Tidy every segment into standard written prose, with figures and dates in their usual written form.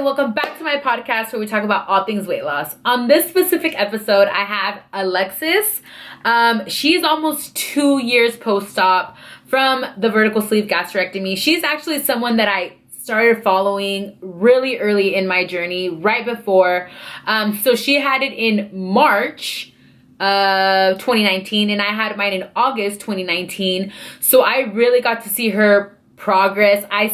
and welcome back to my podcast where we talk about all things weight loss. On this specific episode, I have Alexis. She's almost 2 years post-op from the vertical sleeve gastrectomy. She's actually someone that I started following really early in my journey, right before. So she had it in March 2019, and I had mine in August 2019. So I really got to see her progress. I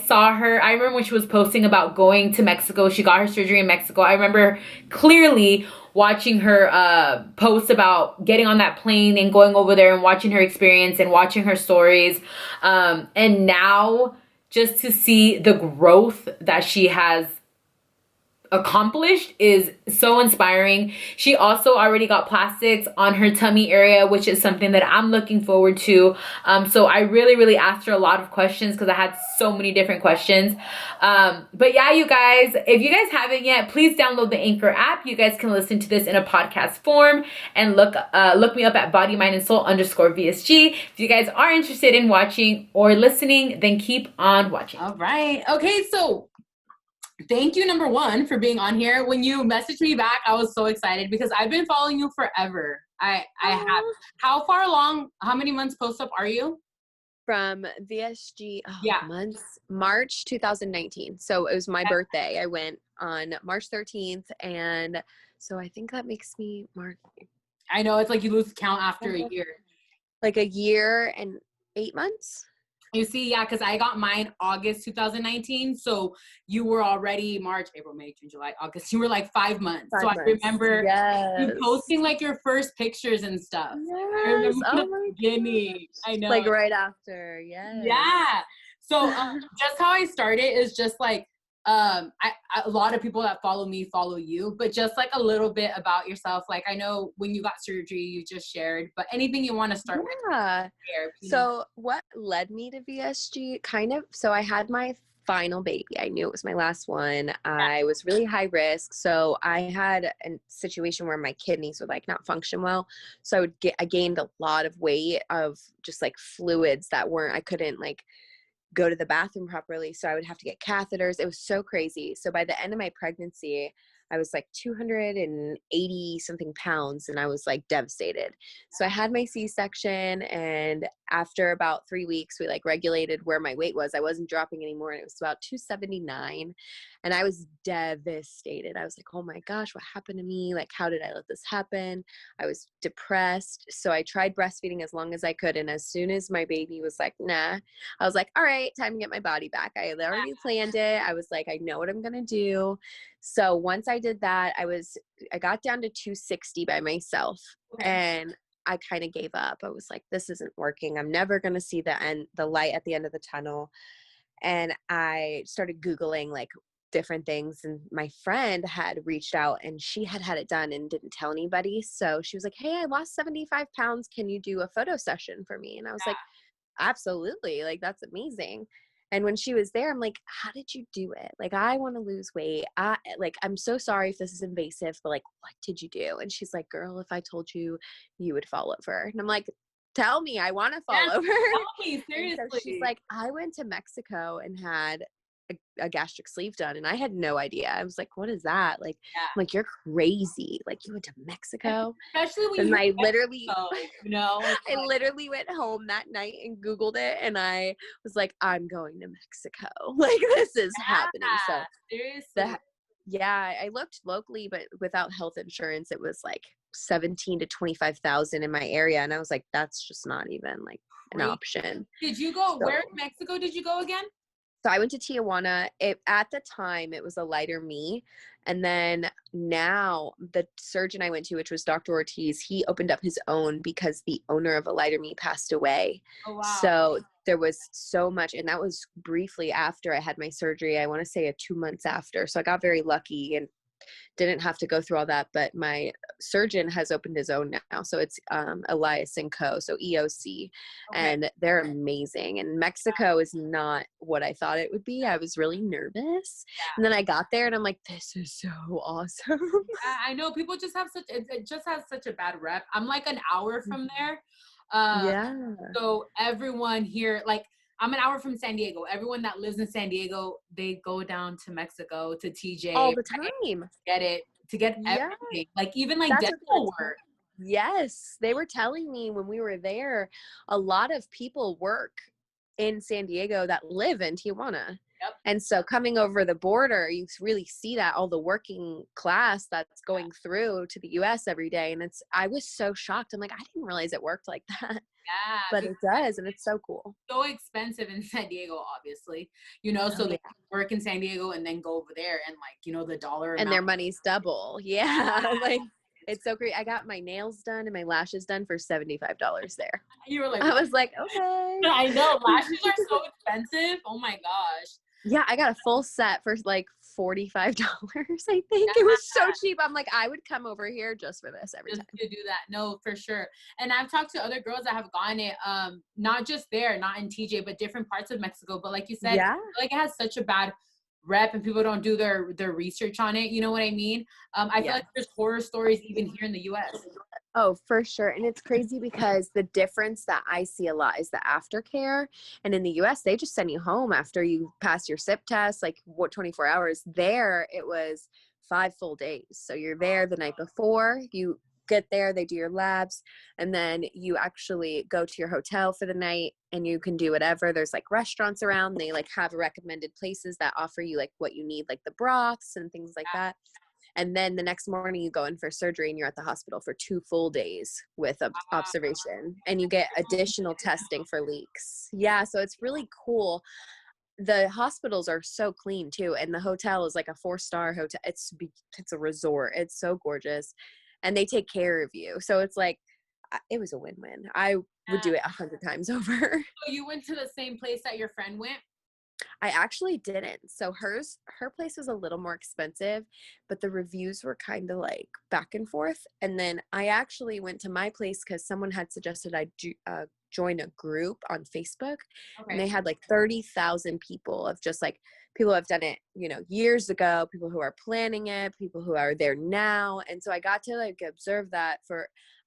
remember when she was posting about going to Mexico. She got her surgery in Mexico. I remember clearly watching her post about getting on that plane and going over there and watching her experience and watching her stories. And now just to see the growth that she has accomplished is so inspiring. She also already got plastics on her tummy area, which is something that I'm looking forward to. So I really asked her a lot of questions because I had so many different questions. But yeah, you guys, if you guys haven't yet, please download the Anchor app. You guys can listen to this in a podcast form and look me up at Body, Mind, and Soul _VSG. If you guys are interested in watching or listening, then keep on watching. All right. Okay, so thank you, number one, for being on here. When you messaged me back, I was so excited because I've been following you forever. I have. How far along, how many months post-op are you? From VSG, months, March 2019. So it was my birthday. I went on March 13th. And so I think that makes me March. I know, it's like you lose count after a year. Like a year and 8 months? You see, yeah, because I got mine August 2019. So you were already March, April, May, June, July, August. You were like 5 months. I remember you posting like your first pictures and stuff. Yes. I remember Oh the beginning. I know. Like right after. Yes. Yeah. So just how I started is just like, a lot of people that follow me follow you, but just like a little bit about yourself. Like, I know when you got surgery, you just shared, but anything you want to start with. So what led me to VSG so I had my final baby. I knew it was my last one. I was really high risk. So I had a situation where my kidneys would like not function well. So I gained a lot of weight of just like fluids that I couldn't like go to the bathroom properly. So I would have to get catheters. It was so crazy. So by the end of my pregnancy, I was like 280 something pounds and I was like devastated. So I had my C-section, and after about 3 weeks, we like regulated where my weight was. I wasn't dropping anymore, and it was about 279. And I was devastated. I was like, oh my gosh, what happened to me? Like, how did I let this happen? I was depressed. So I tried breastfeeding as long as I could. And as soon as my baby was like, nah, I was like, all right, time to get my body back. I had already planned it. I was like, I know what I'm going to do. So once I did that, I got down to 260 by myself, and I kind of gave up. I was like, this isn't working. I'm never going to see the light at the end of the tunnel. And I started Googling like different things, and my friend had reached out and she had it done and didn't tell anybody. So she was like, hey, I lost 75 pounds. Can you do a photo session for me? And I was like, absolutely. Like, that's amazing. And when she was there, I'm like, how did you do it? Like, I want to lose weight. I'm so sorry if this is invasive, but like, what did you do? And she's like, girl, if I told you, you would fall over. And I'm like, tell me, I want to fall over. Tell me, seriously. So she's like, I went to Mexico and had a gastric sleeve done, and I had no idea. I was like, what is that? Like, I'm like, you're crazy. Like, you went to Mexico? Especially when I literally went home that night and Googled it, and I was like, I'm going to Mexico. Like, this is happening. So seriously. I looked locally, but without health insurance, it was like 17 to 25,000 in my area. And I was like, that's just not even like an option. Did you go, where in Mexico did you go again? So I went to Tijuana. At the time, it was a lighter me. And then now the surgeon I went to, which was Dr. Ortiz, he opened up his own because the owner of a lighter me passed away. Oh, wow. So there was so much. And that was briefly after I had my surgery. I want to say 2 months after. So I got very lucky and didn't have to go through all that. But my surgeon has opened his own now. So it's Elias & Co. So EOC. And they're amazing. And Mexico is not what I thought it would be. I was really nervous. And then I got there and I'm like, this is so awesome. I know people just have it just has such a bad rep. I'm like an hour from there. So everyone here, like, I'm an hour from San Diego. Everyone that lives in San Diego, they go down to Mexico, to TJ. All the right? time. To get Yeah. everything. Like even like That's what they were dental work. Yes, they were telling me when we were there, a lot of people work in San Diego that live in Tijuana. Yep. And so coming over the border, you really see that all the working class that's going through to the US every day. And I was so shocked. I'm like, I didn't realize it worked like that. Yeah. But it does, and it's so cool. So expensive in San Diego, obviously, so they work in San Diego and then go over there and like, the dollar and amount. their money's double. Yeah. Like it's so great. I got my nails done and my lashes done for $75 there. You were like, I was like, okay. I know lashes are so expensive. Oh my gosh. Yeah, I got a full set for like $45, I think. It was so cheap. I'm like, I would come over here just for this every time. To do that. No, for sure. And I've talked to other girls that have gotten it, not just there, not in TJ, but different parts of Mexico. But like you said, Yeah. like it has such a bad rep and people don't do their research on it. You know what I mean? I feel like there's horror stories even here in the US. Oh, for sure. And it's crazy because the difference that I see a lot is the aftercare. And in the US, they just send you home after you pass your SIP test, like 24 hours. There, it was 5 full days. So you're there the night before, you get there, they do your labs, and then you actually go to your hotel for the night and you can do whatever. There's like restaurants around. They like have recommended places that offer you like what you need, like the broths and things like that. And then the next morning you go in for surgery and you're at the hospital for 2 full days with observation, and you get additional testing for leaks. Yeah. So it's really cool. The hospitals are so clean too. And the hotel is like a 4-star hotel. It's a resort. It's so gorgeous and they take care of you. So it's like, it was a win-win. I would do it 100 times over. So you went to the same place that your friend went? I actually didn't. So her place was a little more expensive, but the reviews were kind of like back and forth. And then I actually went to my place because someone had suggested I join a group on Facebook. Okay. And they had like 30,000 people of just like people who have done it, years ago, people who are planning it, people who are there now. And so I got to like observe that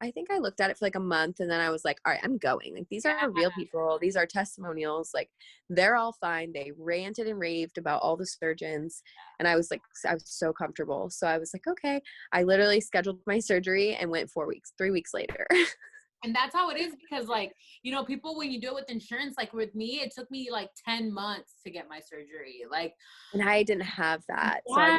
I think I looked at it for like a month, and then I was like, all right, I'm going. Like, these are real people. These are testimonials. Like, they're all fine. They ranted and raved about all the surgeons. And I was so comfortable. So I was like, okay. I literally scheduled my surgery and went 3 weeks later. And that's how it is because like, people, when you do it with insurance, like with me, it took me like 10 months to get my surgery. Like, and I didn't have that. Yeah. So I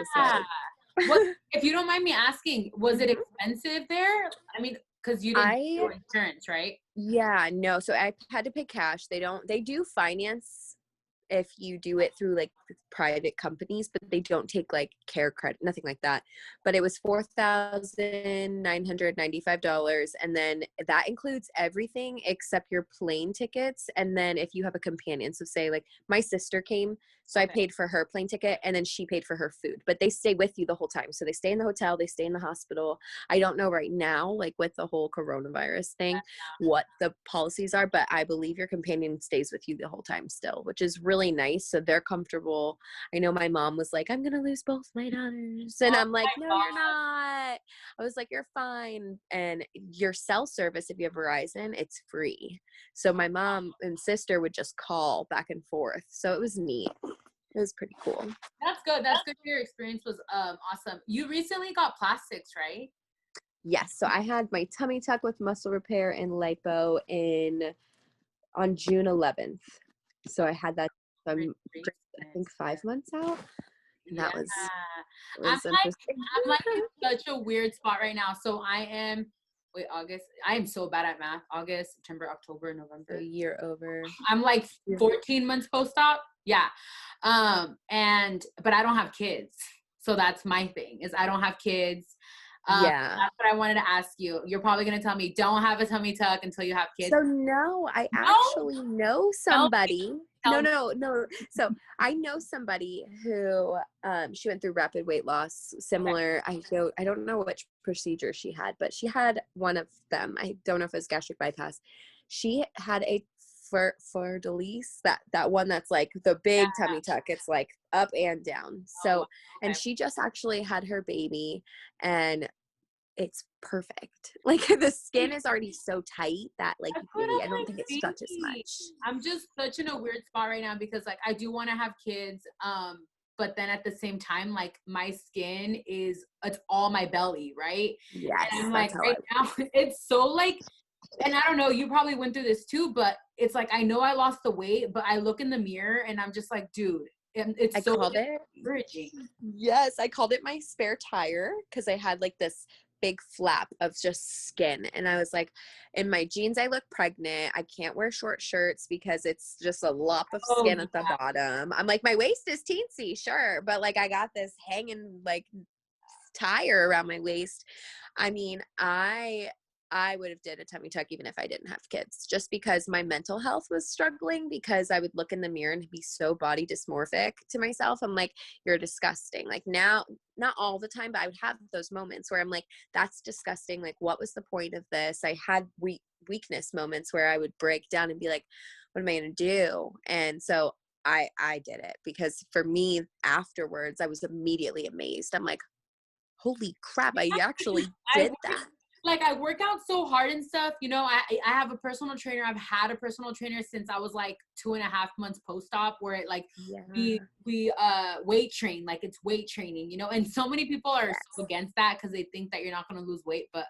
was like, if you don't mind me asking, was it expensive there? I mean, because you didn't do insurance, right? Yeah, no. So I had to pay cash. They do finance if you do it through like private companies, but they don't take like care credit, nothing like that. But it was $4,995. And then that includes everything except your plane tickets. And then if you have a companion, so say like my sister came, so I paid for her plane ticket and then she paid for her food, but they stay with you the whole time. So they stay in the hotel, they stay in the hospital. I don't know right now, like with the whole coronavirus thing, what the policies are, but I believe your companion stays with you the whole time still, which is really nice. So they're comfortable. I know my mom was like, I'm going to lose both my daughters. And I'm like, no, you're not. I was like, you're fine. And your cell service, if you have Verizon, it's free. So my mom and sister would just call back and forth. So it was neat. It was pretty cool. That's good. That's good. Your experience was awesome. You recently got plastics, right? Yes. So I had my tummy tuck with muscle repair and lipo on June 11th. So I had that, I think 5 months out. And that was interesting. I'm like in such a weird spot right now. So August. I am so bad at math. August, September, October, November. A year over. I'm like 14 months post-op. Yeah. But I don't have kids. So that's my thing, is I don't have kids. That's what I wanted to ask you. You're probably going to tell me, don't have a tummy tuck until you have kids. So no, I actually know somebody. No. So I know somebody who, she went through rapid weight loss, similar. Okay. I don't know which procedure she had, but she had one of them. I don't know if it was gastric bypass. She had a fleur-de-lis, that one that's like the big tummy tuck. It's like up and down. So, and she just actually had her baby, and it's perfect. Like the skin is already so tight that like That's what really, I I'm don't like think it stretches thinking. much. I'm just such in a weird spot right now because like I do want to have kids, but then at the same time, like my skin it's all my belly, right? Yes, And I'm that's like how right now, it's so like, and I don't know, you probably went through this too, but it's like I know I lost the weight, but I look in the mirror and I'm just like, dude, I it's so called it. encouraging. Yes, I called it my spare tire because I had like this big flap of just skin. And I was like, in my jeans, I look pregnant. I can't wear short shirts because it's just a lump of Oh, skin at the bottom. I'm like, my waist is teensy, sure. But like, I got this hanging like tire around my waist. I mean, I would have did a tummy tuck even if I didn't have kids, just because my mental health was struggling, because I would look in the mirror and be so body dysmorphic to myself. I'm like, you're disgusting. Like now, not all the time, but I would have those moments where I'm like, that's disgusting. Like, what was the point of this? I had weakness moments where I would break down and be like, what am I going to do? And so I did it, because for me afterwards, I was immediately amazed. I'm like, holy crap, I actually did that. Like I work out so hard and stuff, you know. I have a personal trainer. I've had a personal trainer since I was like 2.5 months post-op, where it like we weight train, like it's weight training, you know. And so many people are so against that because they think that you're not going to lose weight, but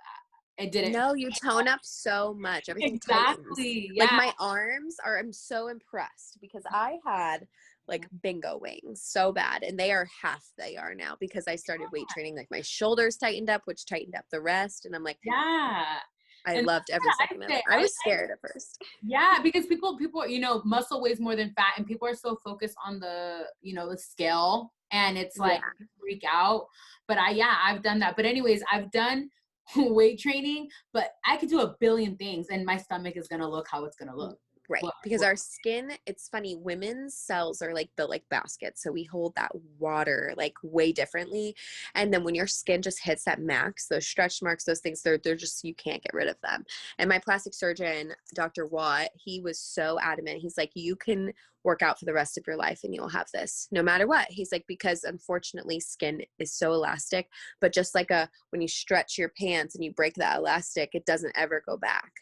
it didn't. No, you tone up so much. Everything tightens. Yeah. Like my arms are, I'm so impressed because I had like bingo wings so bad, and they are half they are now because I started weight training. Like my shoulders tightened up, which tightened up the rest. And I'm like, yeah. I And loved every second of it. I was scared at first. Yeah, because people, you know, muscle weighs more than fat, and people are so focused on the, you know, the scale, and it's like freak out. But I've done that. But anyways, I've done weight training, but I could do a billion things, and my stomach is gonna look how it's gonna look. Right. Because our skin, it's funny, women's cells are like built like baskets. So we hold that water like way differently. And then when your skin just hits that max, those stretch marks, those things, they're just, you can't get rid of them. And my plastic surgeon, Dr. Watt, he was so adamant. He's like, you can work out for the rest of your life and you'll have this no matter what. He's like, because unfortunately skin is so elastic, but just like when you stretch your pants and you break that elastic, it doesn't ever go back.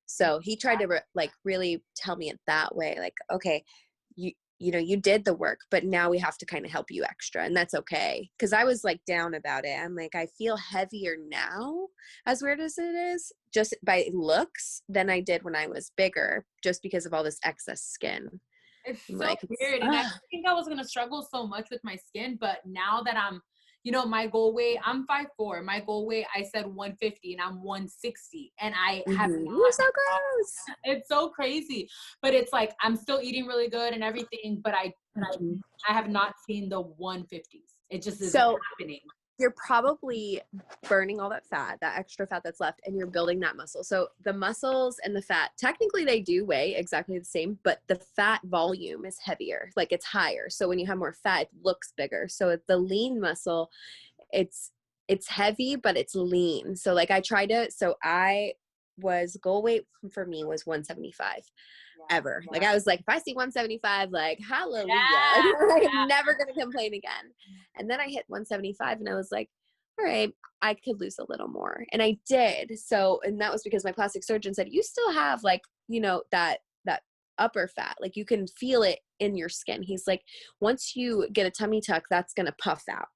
So he tried to really tell me it that way. Like, okay, you know, you did the work, but now we have to kind of help you extra. And that's okay. Cause I was like down about it. I'm like, I feel heavier now, as weird as it is, just by looks, than I did when I was bigger, just because of all this excess skin. It's so like, weird. And I think I was going to struggle so much with my skin, but now that I'm, you know, my goal weight, I'm 5'4". My goal weight, I said 150 and I'm 160. And I have not, you're so close. It's so crazy. But it's like, I'm still eating really good and everything, but I have not seen the 150s. It just isn't happening. You're probably burning all that fat, that extra fat that's left, and you're building that muscle. So the muscles and the fat, technically they do weigh exactly the same, but the fat volume is heavier, like it's higher. So when you have more fat, it looks bigger. So the lean muscle, it's heavy, but it's lean. So like goal weight for me was 175. Ever. Like I was like, if I see 175, like hallelujah, I'm never gonna complain again. And then I hit 175 and I was like, all right, I could lose a little more. And I did. So, and that was because my plastic surgeon said, you still have like, you know, that upper fat, like you can feel it in your skin. He's like, once you get a tummy tuck, that's gonna puff out.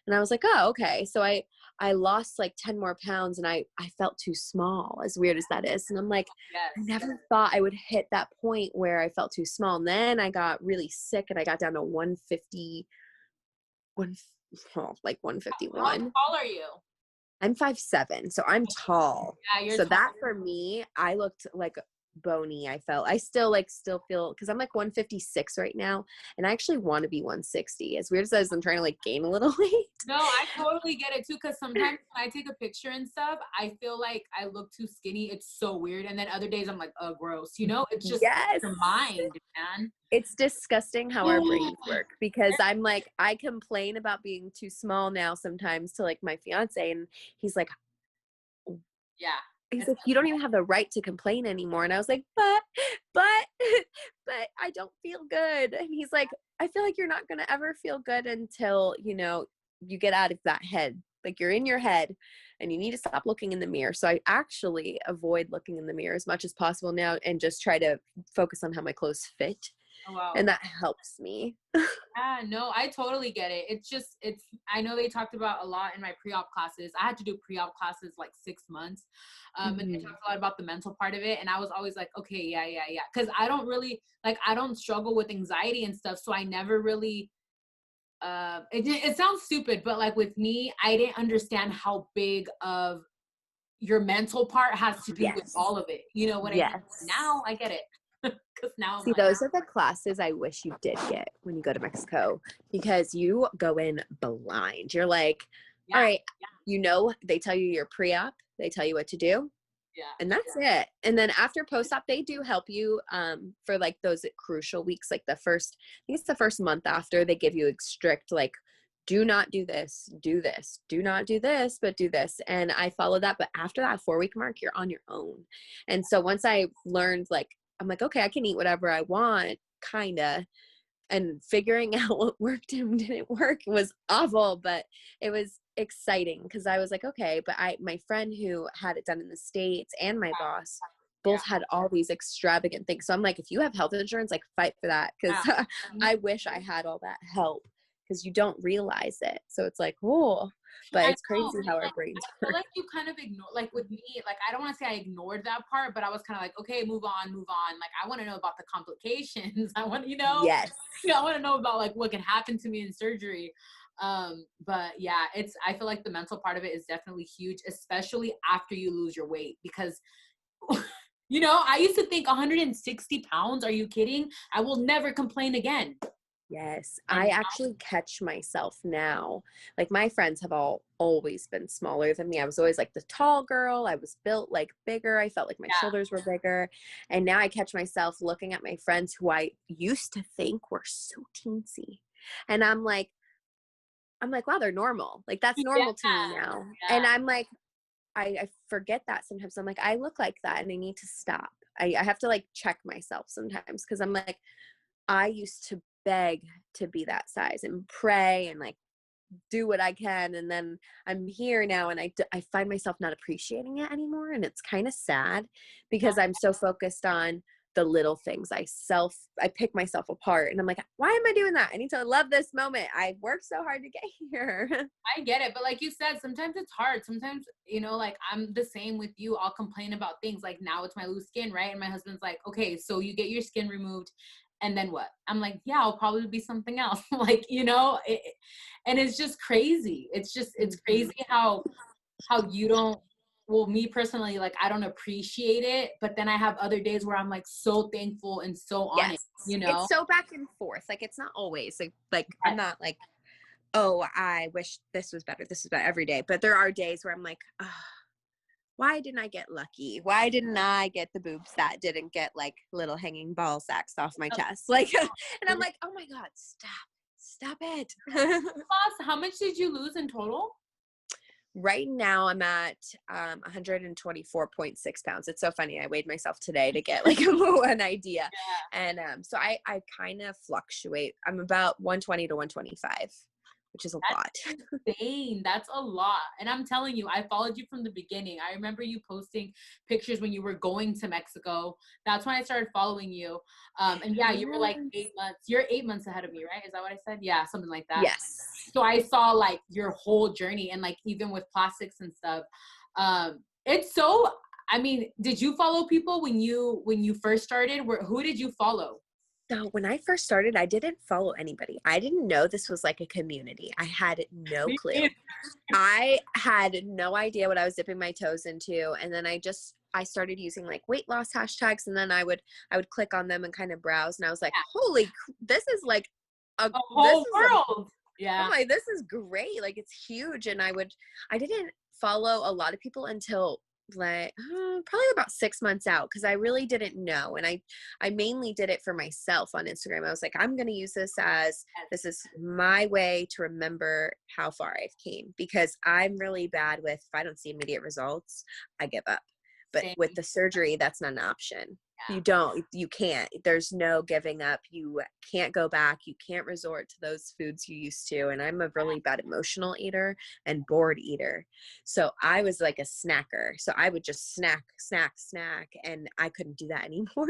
And I was like, oh, okay. So I lost like 10 more pounds, and I felt too small, as weird as that is. And I'm like, I never thought I would hit that point where I felt too small. And then I got really sick and I got down to 151. How tall are you? I'm 5'7", so I'm tall. Yeah, you're so tall. That for me, I looked like bony. I still feel, because I'm like 156 right now, and I actually want to be 160. As weird as that is, I'm trying to like gain a little weight. No, I totally get it too, because sometimes when I take a picture and stuff, I feel like I look too skinny. It's so weird. And then other days I'm like, oh, gross. You know, it's just your mind, man. It's disgusting how our brains work, because I'm like, I complain about being too small now sometimes to like my fiance, and he's like, he's like, you don't even have the right to complain anymore. And I was like, but I don't feel good. And he's like, I feel like you're not going to ever feel good until, you know, you get out of that head. Like you're in your head and you need to stop looking in the mirror. So I actually avoid looking in the mirror as much as possible now and just try to focus on how my clothes fit. Oh, wow. And that helps me. Yeah, no, I totally get it. I know they talked about a lot in my pre-op classes. I had to do pre-op classes like 6 months. And they talked a lot about the mental part of it. And I was always like, okay, yeah. Cause I don't really, like, I don't struggle with anxiety and stuff. So I never really, it sounds stupid, but like with me, I didn't understand how big of your mental part has to do with all of it. You know what I mean? Now I get it. Because now See, those are the classes I wish you did get when you go to Mexico, because you go in blind. You're like, all right, you know, they tell you your pre-op, they tell you what to do. Yeah. And that's it. And then after post-op, they do help you for like those crucial weeks, like I think it's the first month after, they give you a strict, like, do not do this, do this, do not do this, but do this. And I followed that. But after that 4-week mark, you're on your own. And so once I learned, like, I'm like, okay, I can eat whatever I want, kind of. And figuring out what worked and didn't work was awful, but it was exciting because I was like, okay, but my friend who had it done in the States and my boss both had all these extravagant things. So I'm like, if you have health insurance, like, fight for that, because I wish I had all that help, because you don't realize it. So it's like, oh, but it's crazy how our brains work. I feel like you kind of ignore, like with me, like, I don't want to say I ignored that part, but I was kind of like, okay, move on. Like, I want to know about the complications. I want, I want to know about like what can happen to me in surgery. But yeah, I feel like the mental part of it is definitely huge, especially after you lose your weight, because I used to think 160 pounds. Are you kidding? I will never complain again. Yes, I actually catch myself now. Like, my friends have always been smaller than me. I was always like the tall girl. I was built like bigger. I felt like my shoulders were bigger. And now I catch myself looking at my friends who I used to think were so teensy. And I'm like, wow, they're normal. Like, that's normal to me now. Yeah. And I'm like, I forget that sometimes. I'm like, I look like that and I need to stop. I have to like check myself sometimes, because I'm like, I used to beg to be that size and pray and like do what I can. And then I'm here now and I find myself not appreciating it anymore. And it's kind of sad, because I'm so focused on the little things. I pick myself apart and I'm like, why am I doing that? I need to love this moment. I worked so hard to get here. I get it. But like you said, sometimes it's hard. Sometimes, like, I'm the same with you. I'll complain about things like, now it's my loose skin, right? And my husband's like, okay, so you get your skin removed, and then what? I'm like, yeah, I'll probably be something else. Like, and it's just crazy. It's crazy how you don't, well, me personally, like, I don't appreciate it, but then I have other days where I'm like so thankful and so on it, It's so back and forth. Like, it's not always like I'm not like, oh, I wish this was better every day. But there are days where I'm like, oh, why didn't I get lucky? Why didn't I get the boobs that didn't get like little hanging ball sacks off my chest? Like, and I'm like, oh my God, stop it. How much did you lose in total? Right now I'm at 124.6 pounds. It's so funny. I weighed myself today to get like an idea. Yeah. And so I kind of fluctuate. I'm about 120 to 125. Which is a lot. Insane. That's a lot. And I'm telling you, I followed you from the beginning. I remember you posting pictures when you were going to Mexico. That's when I started following you. And yeah, you were like 8 months. You're 8 months ahead of me, right? Is that what I said? Yeah, something like that. Yes. So I saw like your whole journey, and like even with plastics and stuff. It's so, I mean, did you follow people when you first started? Who did you follow? So when I first started, I didn't follow anybody. I didn't know this was like a community. I had no clue. I had no idea what I was dipping my toes into. And then I started using like weight loss hashtags, and then I would click on them and kind of browse. And I was like, holy, this is like a whole world. Yeah. Oh my, this is great. Like, it's huge. And I didn't follow a lot of people until like probably about 6 months out, because I really didn't know. And I mainly did it for myself on Instagram. I was like, I'm going to use this is my way to remember how far I've came, because I'm really bad with, if I don't see immediate results, I give up. But with the surgery, that's not an option. You can't, there's no giving up. You can't go back. You can't resort to those foods you used to. And I'm a really bad emotional eater and bored eater. So I was like a snacker. So I would just snack, and I couldn't do that anymore.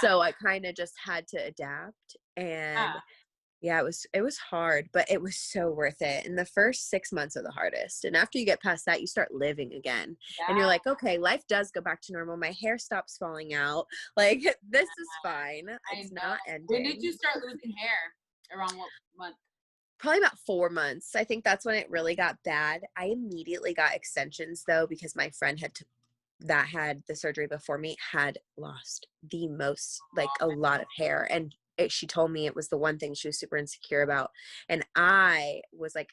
So I kind of just had to adapt. And yeah, it was hard, but it was so worth it. And the first 6 months are the hardest. And after you get past that, you start living again. And you're like, okay, life does go back to normal. My hair stops falling out. Like, this is fine. It's not ending. When did you start losing hair? Around what month? Probably about 4 months. I think that's when it really got bad. I immediately got extensions though, because my friend that had the surgery before me had lost the most, like a lot of hair. And she told me it was the one thing she was super insecure about. And I was like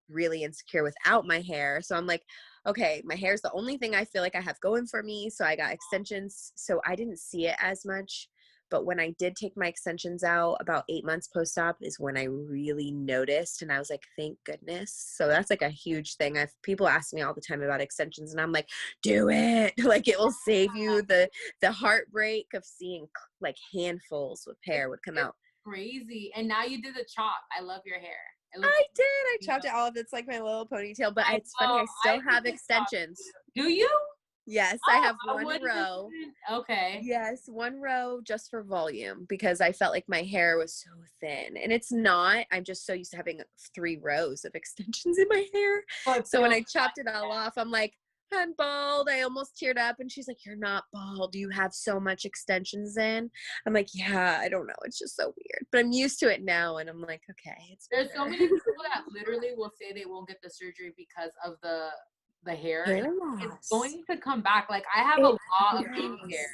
really insecure without my hair. So I'm like, okay, my hair is the only thing I feel like I have going for me. So I got extensions. So I didn't see it as much. But when I did take my extensions out about 8 months post-op is when I really noticed. And I was like, thank goodness. So that's like a huge thing. People ask me all the time about extensions and I'm like, do it. Like, it will save you the heartbreak of seeing like handfuls of hair would come out. Crazy. And now you did the chop. I love your hair. I did. I chopped it all up. It's like my little ponytail, but it's funny. I still have extensions. Do you? Yes, I have one row. Okay. Yes, one row just for volume because I felt like my hair was so thin. And it's not. I'm just so used to having 3 rows of extensions in my hair. So when I chopped it all off, I'm like, I'm bald. I almost teared up. And she's like, you're not bald. You have so much extensions in. I'm like, yeah, I don't know. It's just so weird. But I'm used to it now. And I'm like, okay, it's better. There's so many people that literally will say they won't get the surgery because of the hair. It's going to come back. Like, I have a lot of baby hair.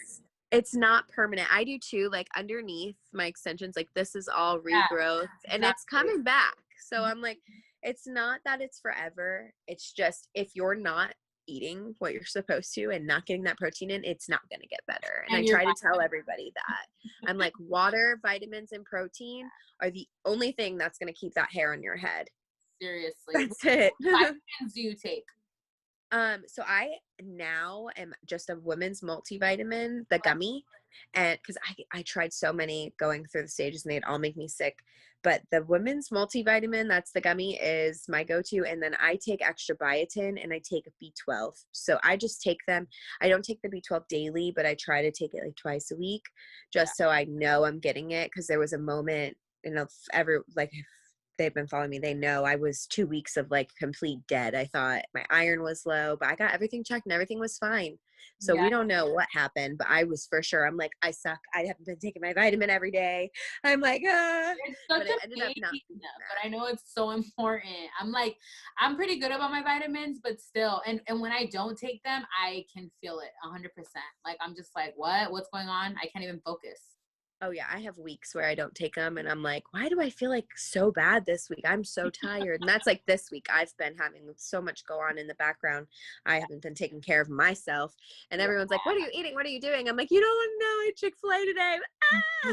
It's not permanent. I do too. Like, underneath my extensions, like this is all regrowth and it's coming back. So I'm like, it's not that it's forever. It's just, if you're not eating what you're supposed to and not getting that protein in, it's not going to get better. And I try to tell everybody that. I'm like, water, vitamins, and protein are the only thing that's going to keep that hair on your head. Seriously. That's it. What vitamins do you take? So I now am just a women's multivitamin, the gummy, and because I tried so many going through the stages and they'd all make me sick, but the women's multivitamin, that's the gummy, is my go-to. And then I take extra biotin and I take B12. So I just take them. I don't take the B12 daily, but I try to take it like twice a week just so I know I'm getting it. Because there was a moment, if they've been following me, they know I was 2 weeks of like complete dead. I thought my iron was low, but I got everything checked and everything was fine. So we don't know what happened, but I was for sure. I'm like, I suck. I haven't been taking my vitamin every day. I'm like, It's such it ended up not. But I know it's so important. I'm like, I'm pretty good about my vitamins, but still, and when I don't take them, I can feel it 100%. Like, I'm just like, what's going on? I can't even focus. Oh yeah, I have weeks where I don't take them and I'm like, why do I feel like so bad this week? I'm so tired. And that's like this week. I've been having so much go on in the background. I haven't been taking care of myself. And everyone's like, what are you eating? What are you doing? I'm like, you don't know, I had Chick-fil-A today.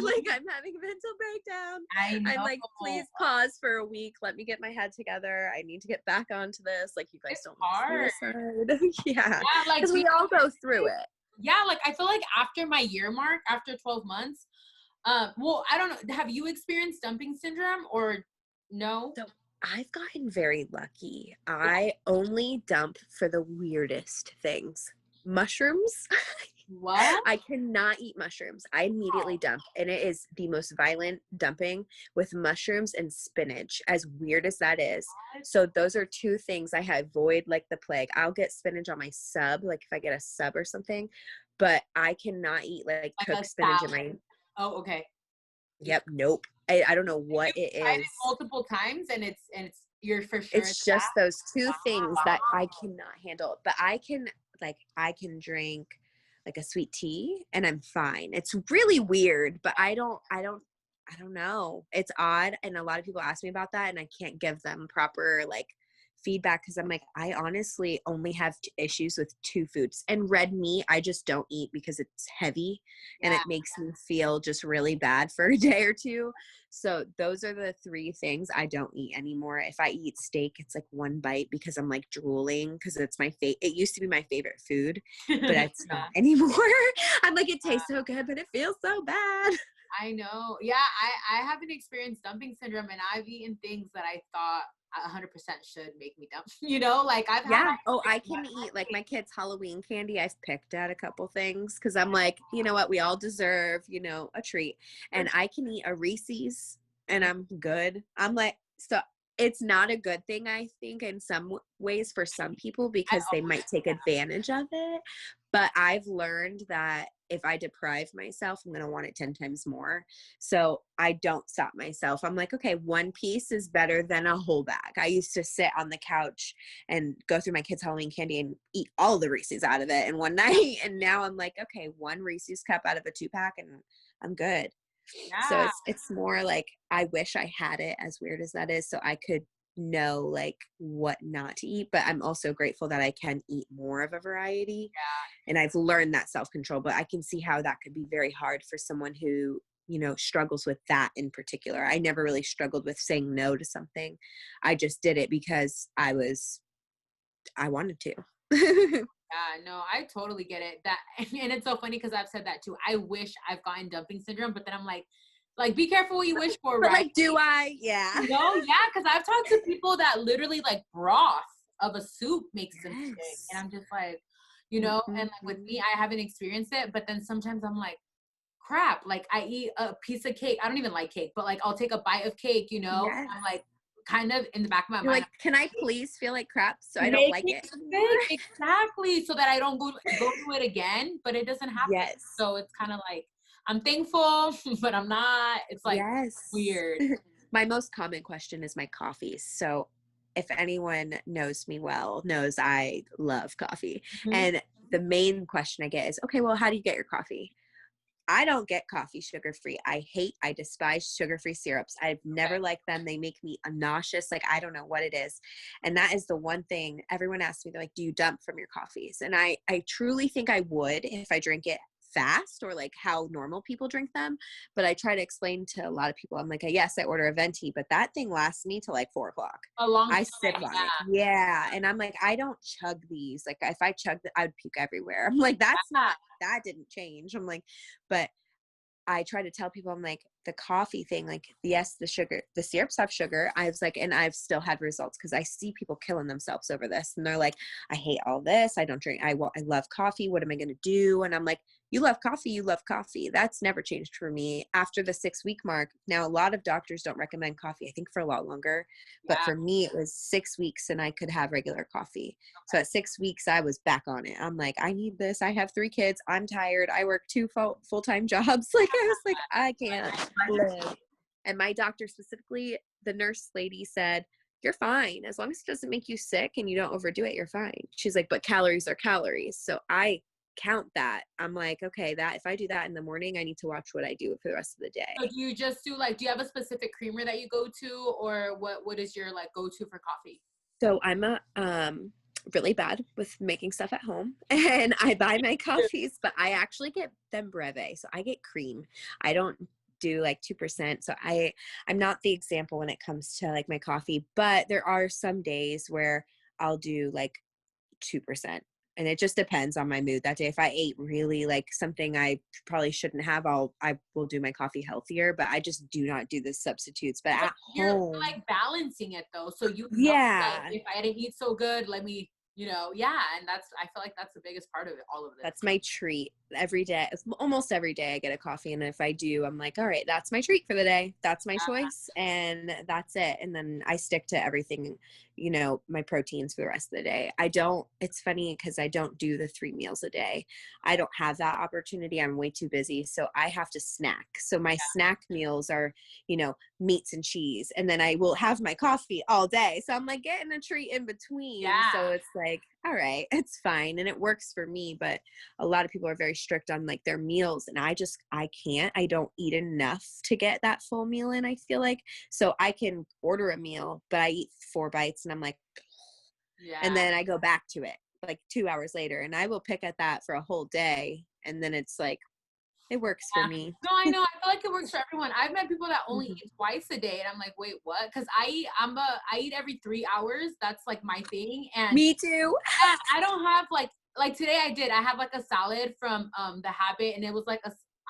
Like, I'm having a mental breakdown. I'm like, please pause for a week. Let me get my head together. I need to get back onto this. Like, you guys don't want suicide. Yeah, like, because we all go through it. Yeah, like, I feel like after my year mark, after 12 months, well, I don't know. Have you experienced dumping syndrome or no? So I've gotten very lucky. I only dump for the weirdest things. Mushrooms. What? I cannot eat mushrooms. I immediately dump. And it is the most violent dumping with mushrooms and spinach, as weird as that is. So those are 2 things I avoid like the plague. I'll get spinach on my sub, like if I get a sub or something, but I cannot eat like cooked spinach in my... Oh, okay. Yep. Nope. I don't know what it is. Tried it multiple times and it's you're for sure. It's just those 2 things that I cannot handle. But I can drink like a sweet tea and I'm fine. It's really weird, but I don't know. It's odd. And a lot of people ask me about that and I can't give them proper like feedback because I'm like, I honestly only have issues with 2 foods. And red meat, I just don't eat because it's heavy and it makes me feel just really bad for a day or two. So those are the 3 things I don't eat anymore. If I eat steak, it's like 1 bite because I'm like drooling because it's my it used to be my favorite food, but it's not anymore. I'm like, it tastes so good, but it feels so bad. I know. Yeah, I haven't experienced dumping syndrome, and I've eaten things that I thought 100% should make me dump. You know, like I've had. Oh, I can eat like my kids' Halloween candy. I've picked at a couple things because I'm like, you know what, we all deserve, you know, a treat. And I can eat a Reese's and I'm good. I'm like, so it's not a good thing, I think, in some ways for some people because they might take advantage of it. But I've learned that if I deprive myself, I'm going to want it 10 times more. So I don't stop myself. I'm like, okay, 1 piece is better than a whole bag. I used to sit on the couch and go through my kids' Halloween candy and eat all the Reese's out of it in one night. And now I'm like, okay, 1 Reese's cup out of a 2-pack and I'm good. Yeah. So it's more like, I wish I had it, as weird as that is, so I could know like what not to eat, but I'm also grateful that I can eat more of a variety. And I've learned that self-control, but I can see how that could be very hard for someone who, you know, struggles with that in particular. I never really struggled with saying no to something. I just did it because I wanted to. Yeah, no, I totally get it. That, and it's so funny because I've said that too. I wish I've gotten dumping syndrome, but then I'm like, be careful what you wish for, But right? like, do I? Yeah. You know, yeah, because I've talked to people that literally like broth of a soup makes them sick, and I'm just like, you know, and like with me, I haven't experienced it, but then sometimes I'm like, crap, like I eat a piece of cake. I don't even like cake, but like I'll take a bite of cake, you know, Yes. I'm like, kind of in the back of my You're mind, like, can I please feel like crap so I don't make like it anymore? sick, exactly, so that I don't go through it again, but it doesn't happen. Yes. So it's kind of like I'm thankful, but I'm not. It's like weird. My most common question is my coffees. So if anyone knows me well, knows I love coffee. And the main question I get is, okay, well, how do you get your coffee? I don't get coffee sugar-free. I despise sugar-free syrups. I've never liked them. They make me nauseous. Like, I don't know what it is. And that is the one thing everyone asks me, they're like, do you dump from your coffees? And I truly think I would if I drink it fast or like how normal people drink them. But I try to explain to a lot of people, I'm like, yes, I order a venti, but that thing lasts me till like 4 o'clock. A long time. I sip on it. Yeah. And I'm like, I don't chug these. Like if I chug I would puke everywhere. I'm like, that didn't change. I'm like, but I try to tell people, I'm like, the coffee thing, like, yes, the syrups have sugar. I was like, and I've still had results because I see people killing themselves over this. And they're like, I hate all this. I don't drink. I love coffee. What am I going to do? And I'm like, you love coffee. You love coffee. That's never changed for me. After the 6-week mark, now a lot of doctors don't recommend coffee, I think for a lot longer. But for me, it was 6 weeks and I could have regular coffee. So at 6 weeks, I was back on it. I'm like, I need this. I have 3 kids. I'm tired. I work 2 full-time jobs. Like, I was like, I can't live. And my doctor specifically, the nurse lady said, you're fine. As long as it doesn't make you sick and you don't overdo it, you're fine. She's like, but calories are calories. So I count that. I'm like, okay, that if I do that in the morning, I need to watch what I do for the rest of the day. So do you just do do you have a specific creamer that you go to, or what is your like go-to for coffee? So I'm really bad with making stuff at home and I buy my coffees, but I actually get them breve. So I get cream. I don't do like 2%. So I'm not the example when it comes to like my coffee, but there are some days where I'll do like 2%. And it just depends on my mood that day. If I ate really like something I probably shouldn't have, I will do my coffee healthier, but I just do not do the substitutes. But at you're home, like balancing it though. So you like, if I didn't eat so good, let me, and I feel like that's the biggest part of it, all of this. That's my treat every day. Almost every day I get a coffee. And if I do, I'm like, all right, that's my treat for the day. That's my choice. And that's it. And then I stick to everything, my proteins for the rest of the day. It's funny because I don't do the 3 meals a day. I don't have that opportunity. I'm way too busy. So I have to snack. So my snack meals are, meats and cheese. And then I will have my coffee all day. So I'm like getting a treat in between. Yeah. So it's like, all right, it's fine. And it works for me. But a lot of people are very strict on like their meals. And I can't. I don't eat enough to get that full meal in, I feel like. So I can order a meal, but I eat 4 bites and I'm like, Yeah. And then I go back to it like 2 hours later, and I will pick at that for a whole day. And then it's like, it works for me. No, I know. I feel like it works for everyone. I've met people that only Mhm. eat twice a day, and I'm like, wait, what? Because I eat every 3 hours. That's like my thing. And Me too. yeah, I don't have like today I did. I have like a salad from The Habit, and it was like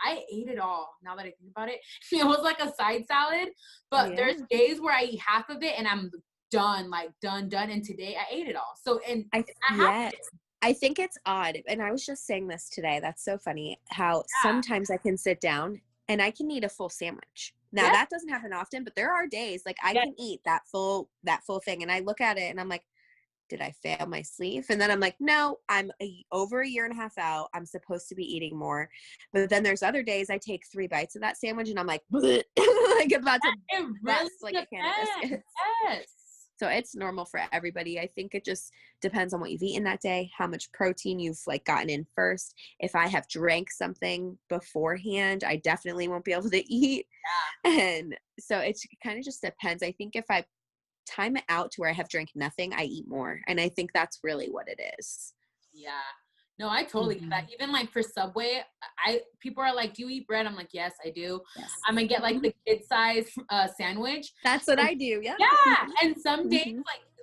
I ate it all. Now that I think about it, it was like a side salad. But there's days where I eat half of it, and I'm done, like done. And today I ate it all. So and I have I think it's odd. And I was just saying this today. That's so funny how sometimes I can sit down and I can eat a full sandwich. Now that doesn't happen often, but there are days like I can eat that full thing. And I look at it and I'm like, did I fail my sleep? And then I'm like, no, I'm over a year and a half out. I'm supposed to be eating more. But then there's other days I take 3 bites of that sandwich and I'm like, like about to bust like a can of biscuits. Yes. So it's normal for everybody. I think it just depends on what you've eaten that day, how much protein you've like gotten in first. If I have drank something beforehand, I definitely won't be able to eat. Yeah. And so it kind of just depends. I think if I time it out to where I have drank nothing, I eat more. And I think that's really what it is. Yeah. No, I totally get that. Even like for Subway, people are like, do you eat bread? I'm like, yes, I do. Yes. I'm gonna get like the kid size sandwich. That's what I do. Yeah. Yeah. And some days,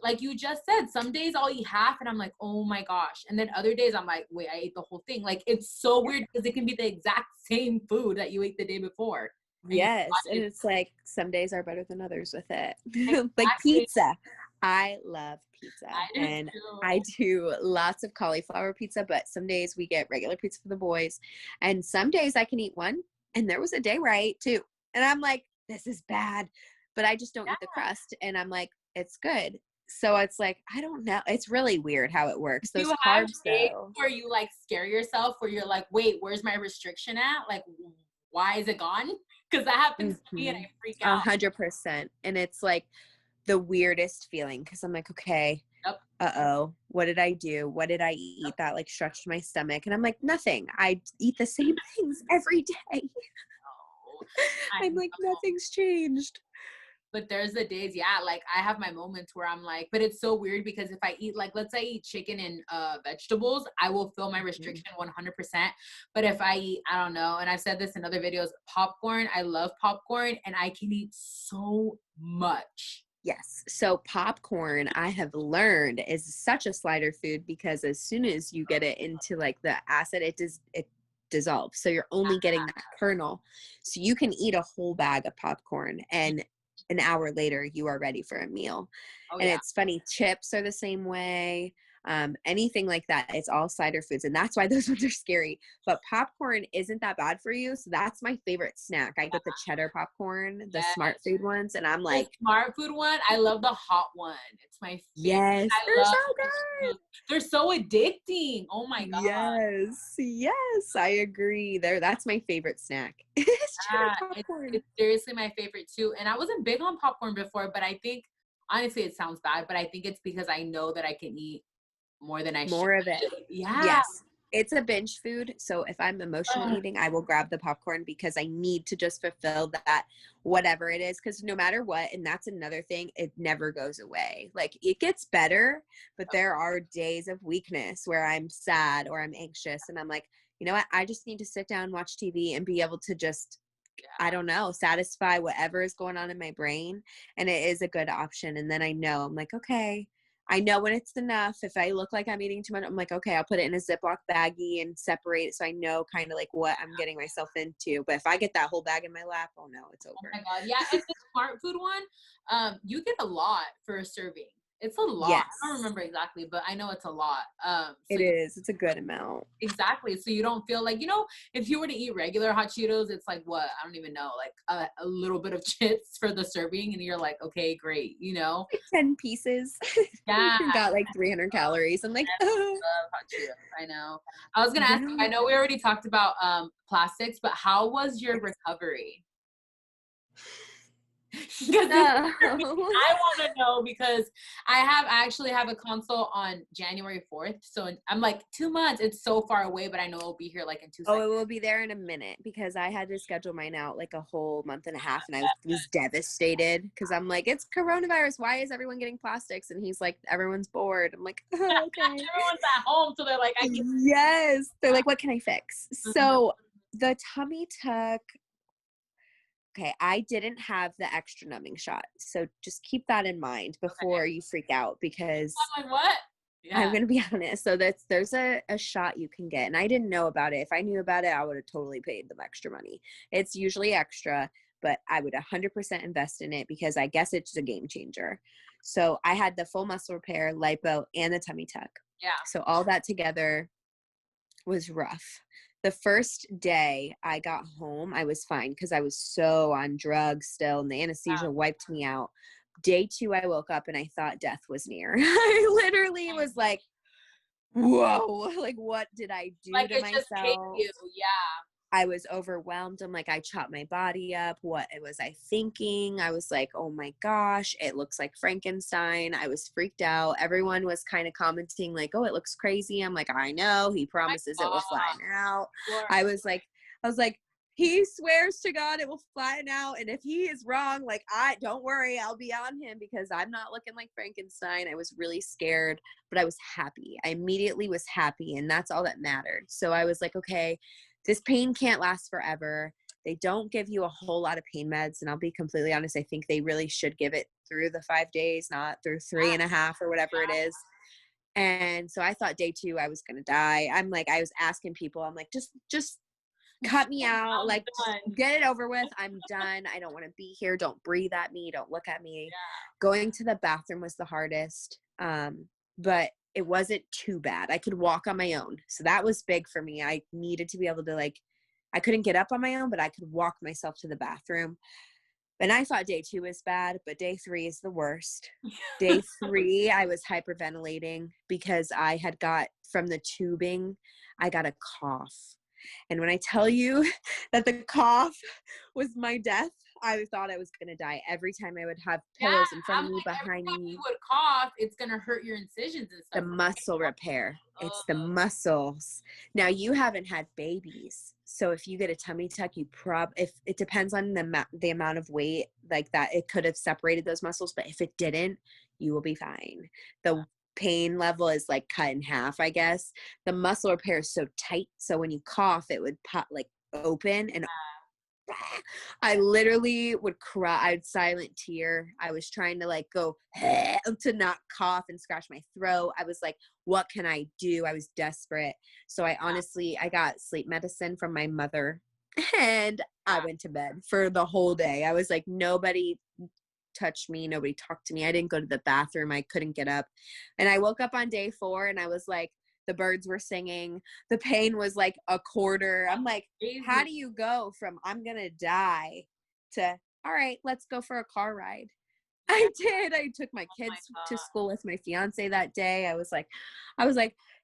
like you just said, some days I'll eat half and I'm like, oh my gosh. And then other days I'm like, wait, I ate the whole thing. Like it's so weird because it can be the exact same food that you ate the day before. Yes. And it's like some days are better than others with it. Exactly. Like pizza. I love pizza. I I do lots of cauliflower pizza, but some days we get regular pizza for the boys. And some days I can eat one. And there was a day where I ate 2. And I'm like, this is bad. But I just don't eat the crust. And I'm like, it's good. So it's like, I don't know. It's really weird how it works. Those carbs though. Where you like scare yourself, where you're like, wait, where's my restriction at? Like, why is it gone? Because that happens to me and I freak out. 100%. And it's like the weirdest feeling because I'm like, okay, what did I do? What did I eat that like stretched my stomach? And I'm like, nothing. I eat the same things every day. I'm like, nothing's changed. But there's the days, like I have my moments where I'm like, but it's so weird because if I eat, like, let's say I eat chicken and vegetables, I will feel my restriction 100%. But if I eat, I don't know, and I've said this in other videos, popcorn, I love popcorn and I can eat so much. Yes. So popcorn, I have learned, is such a slider food because as soon as you get it into like the acid, it dissolves. So you're only getting that kernel. So you can eat a whole bag of popcorn and an hour later you are ready for a meal. And it's funny, chips are the same way. Anything like that, it's all cider foods, and that's why those ones are scary. But popcorn isn't that bad for you, so that's my favorite snack. I get the cheddar popcorn, the smart food ones, and I'm like, the smart food one, I love the hot one. It's my favorite. Yes, they're so good. They're so addicting. Oh my god. Yes, I agree. That's my favorite snack. It's cheddar popcorn. It's seriously my favorite too. And I wasn't big on popcorn before, but I think honestly it sounds bad, but I think it's because I know that I can eat more than I should. More of it. Yeah. Yes. It's a binge food. So if I'm emotional eating, I will grab the popcorn because I need to just fulfill that, whatever it is. Because no matter what, and that's another thing, it never goes away. Like it gets better, but there are days of weakness where I'm sad or I'm anxious. And I'm like, you know what? I just need to sit down, watch TV and be able to just, I don't know, satisfy whatever is going on in my brain. And it is a good option. And then I know, I'm like, okay, I know when it's enough. If I look like I'm eating too much, I'm like, okay, I'll put it in a Ziploc baggie and separate it so I know kind of like what I'm getting myself into. But if I get that whole bag in my lap, oh no, it's over. Oh my god, yeah. And the smart food one, you get a lot for a serving. It's a lot. Yes. I don't remember exactly, but I know it's a lot. So it is. It's a good amount. Exactly. So you don't feel like, if you were to eat regular hot Cheetos, it's like what? I don't even know, like a little bit of chips for the serving, and you're like, okay, great, Like 10 pieces. Yeah. You got like 300 calories. I'm like, I love hot Cheetos. I know. I was gonna ask you, I know we already talked about plastics, but how was your recovery? Because No. I want to know, because I actually have a consult on January 4th. So I'm like 2 months. It's so far away, but I know it'll be here like in 2 Oh, seconds. it will be there in a minute, because I had to schedule mine out like a whole month and a half, and I was devastated because I'm like, it's coronavirus. Why is everyone getting plastics? And he's like, everyone's bored. I'm like, oh, okay. Everyone's at home, so they're like, I can. Yes. They're like, what can I fix? Mhm. So the tummy tuck, okay, I didn't have the extra numbing shot. So just keep that in mind before you freak out, because I'm like, what? Yeah. I'm going to be honest. So there's a shot you can get, and I didn't know about it. If I knew about it, I would have totally paid them extra money. It's usually extra, but I would 100% invest in it, because I guess it's a game changer. So I had the full muscle repair, lipo, and the tummy tuck. Yeah. So all that together was rough. The first day I got home, I was fine because I was so on drugs still, and the anesthesia wiped me out. Day 2, I woke up and I thought death was near. I literally was like, whoa, like, what did I do Like, to it just hit myself? you. Yeah. I was overwhelmed. I'm like, I chopped my body up. What was I thinking? I was like, oh my gosh, it looks like Frankenstein. I was freaked out. Everyone was kind of commenting like, oh, it looks crazy. I'm like, I know. He promises it will flatten out. I was like, he swears to God it will flatten out. And if he is wrong, like, don't worry, I'll be on him, because I'm not looking like Frankenstein. I was really scared, but I was happy. I immediately was happy, and that's all that mattered. So I was like, okay, this pain can't last forever. They don't give you a whole lot of pain meds. And I'll be completely honest, I think they really should give it through the 5 days, not through 3.5 or whatever it is. And so I thought day 2, I was going to die. I'm like, I was asking people, I'm like, just cut me out. Like, get it over with. I'm done. I don't want to be here. Don't breathe at me. Don't look at me. Yeah. Going to the bathroom was the hardest. But it wasn't too bad. I could walk on my own. So that was big for me. I needed to be able to, like, I couldn't get up on my own, but I could walk myself to the bathroom. And I thought day 2 was bad, but day 3 is the worst. Day 3, I was hyperventilating because I had got, from the tubing, I got a cough. And when I tell you that the cough was my death, I thought I was going to die. Every time I would have pillows in front of me, behind me. You would cough, it's going to hurt your incisions and stuff. The muscle repair. It's the muscles. Now, you haven't had babies. So if you get a tummy tuck, if it depends on the amount of weight, like that, it could have separated those muscles. But if it didn't, you will be fine. The pain level is like cut in half, I guess. The muscle repair is so tight, so when you cough, it would pop, like, open, and I literally would cry. I'd silent tear. I was trying to, like, go to not cough and scratch my throat. I was like, what can I do? I was desperate. So I got sleep medicine from my mother, and I went to bed for the whole day. I was like, nobody touched me. Nobody talked to me. I didn't go to the bathroom. I couldn't get up. And I woke up on day 4, and I was like, the birds were singing. The pain was like a quarter. I'm like, how do you go from I'm going to die to, all right, let's go for a car ride? I did. I took my kids to school with my fiance that day. I was like,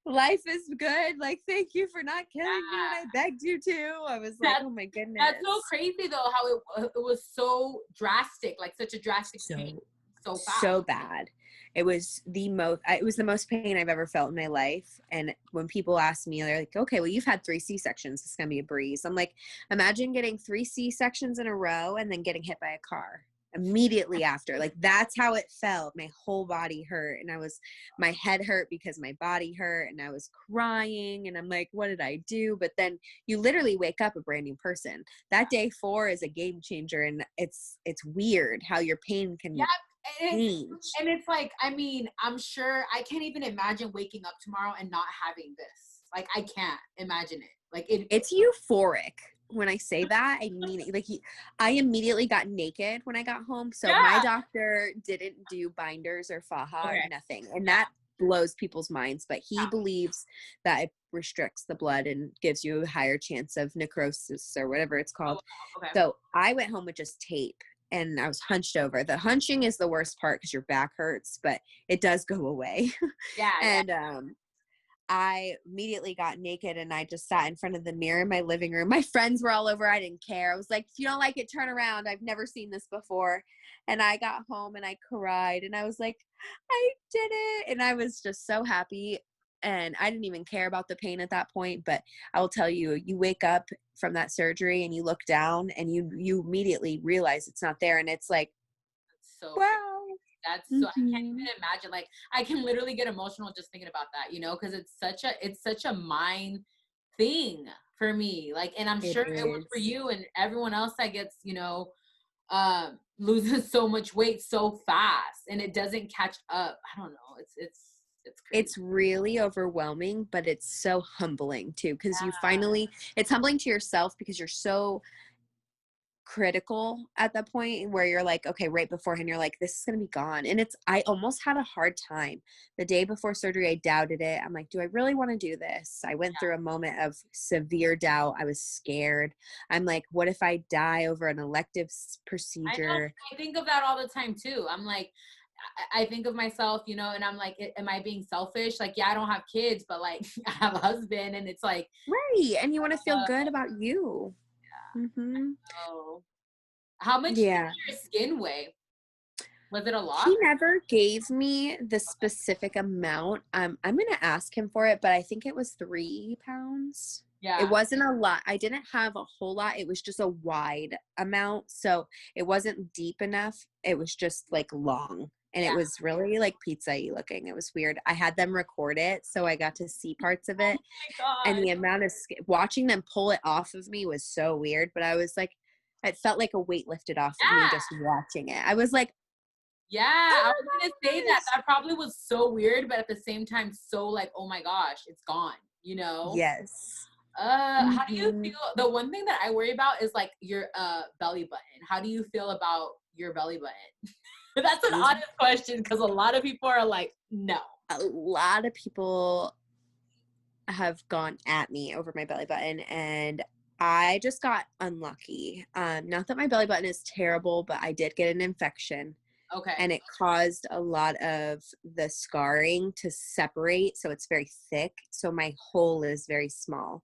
life is good. Like, thank you for not killing me when I begged you to. I was like, oh my goodness. That's so crazy though, how it was so drastic, like such a drastic change. So fast. So bad. It was the most pain I've ever felt in my life. And when people ask me, they're like, okay, well, you've had 3 C-sections. It's going to be a breeze. I'm like, imagine getting 3 C-sections in a row and then getting hit by a car immediately after. Like, that's how it felt. My whole body hurt, and my head hurt because my body hurt, and I was crying, and I'm like, what did I do? But then you literally wake up a brand new person. That day 4 is a game changer, and it's weird how your pain can change. And it's like, I mean, I'm sure I can't even imagine waking up tomorrow and not having this. Like, I can't imagine it. Like, it's euphoric. When I say that, I mean it. Like, I immediately got naked when I got home. So my doctor didn't do binders or faja or nothing. And that blows people's minds. But he believes that it restricts the blood and gives you a higher chance of necrosis or whatever it's called. So I went home with just tape, and I was hunched over. The hunching is the worst part because your back hurts, but it does go away. And I immediately got naked and I just sat in front of the mirror in my living room. My friends were all over. I didn't care. I was like, if you don't like it, turn around. I've never seen this before. And I got home and I cried and I was like, I did it. And I was just so happy. And I didn't even care about the pain at that point. But I will tell you, you wake up from that surgery and you look down and you immediately realize it's not there. And it's like, So wow. that's so I can't even imagine. Like I can literally get emotional just thinking about that, you know, because it's such a mind thing for me. Like, and I'm sure it was for you and everyone else that gets, you know, loses so much weight so fast and it doesn't catch up. I don't know. It's crazy. It's really overwhelming, but it's so humbling too, because you finally, it's humbling to yourself because you're so critical at that point where you're like, okay, right beforehand, you're like, this is going to be gone. And I almost had a hard time the day before surgery. I doubted it. I'm like, do I really want to do this? I went through a moment of severe doubt. I was scared. I'm like, what if I die over an elective procedure? I think of that all the time too. I'm like, I think of myself, you know, and I'm like, am I being selfish? Like, yeah, I don't have kids, but like I have a husband and it's like. Right. And you want to feel good about you. Yeah. Mm-hmm. Oh. How much did your skin weigh? Was it a lot? He never gave me the specific amount. I'm going to ask him for it, but I think it was 3 pounds. Yeah. It wasn't a lot. I didn't have a whole lot. It was just a wide amount. So it wasn't deep enough. It was just like long. And it was really like pizza-y looking. It was weird. I had them record it, so I got to see parts of it. Oh my God. And the amount of watching them pull it off of me was so weird. But I was like, it felt like a weight lifted off of me just watching it. I was like, yeah, I was gonna say that. That probably was so weird, but at the same time, so like, oh my gosh, it's gone. You know? Yes. How do you feel? The one thing that I worry about is like your belly button. How do you feel about your belly button? That's an honest question because a lot of people are like, no. A lot of people have gone at me over my belly button, and I just got unlucky. Not that my belly button is terrible, but I did get an infection. Okay. And it caused a lot of the scarring to separate. So it's very thick. So my hole is very small.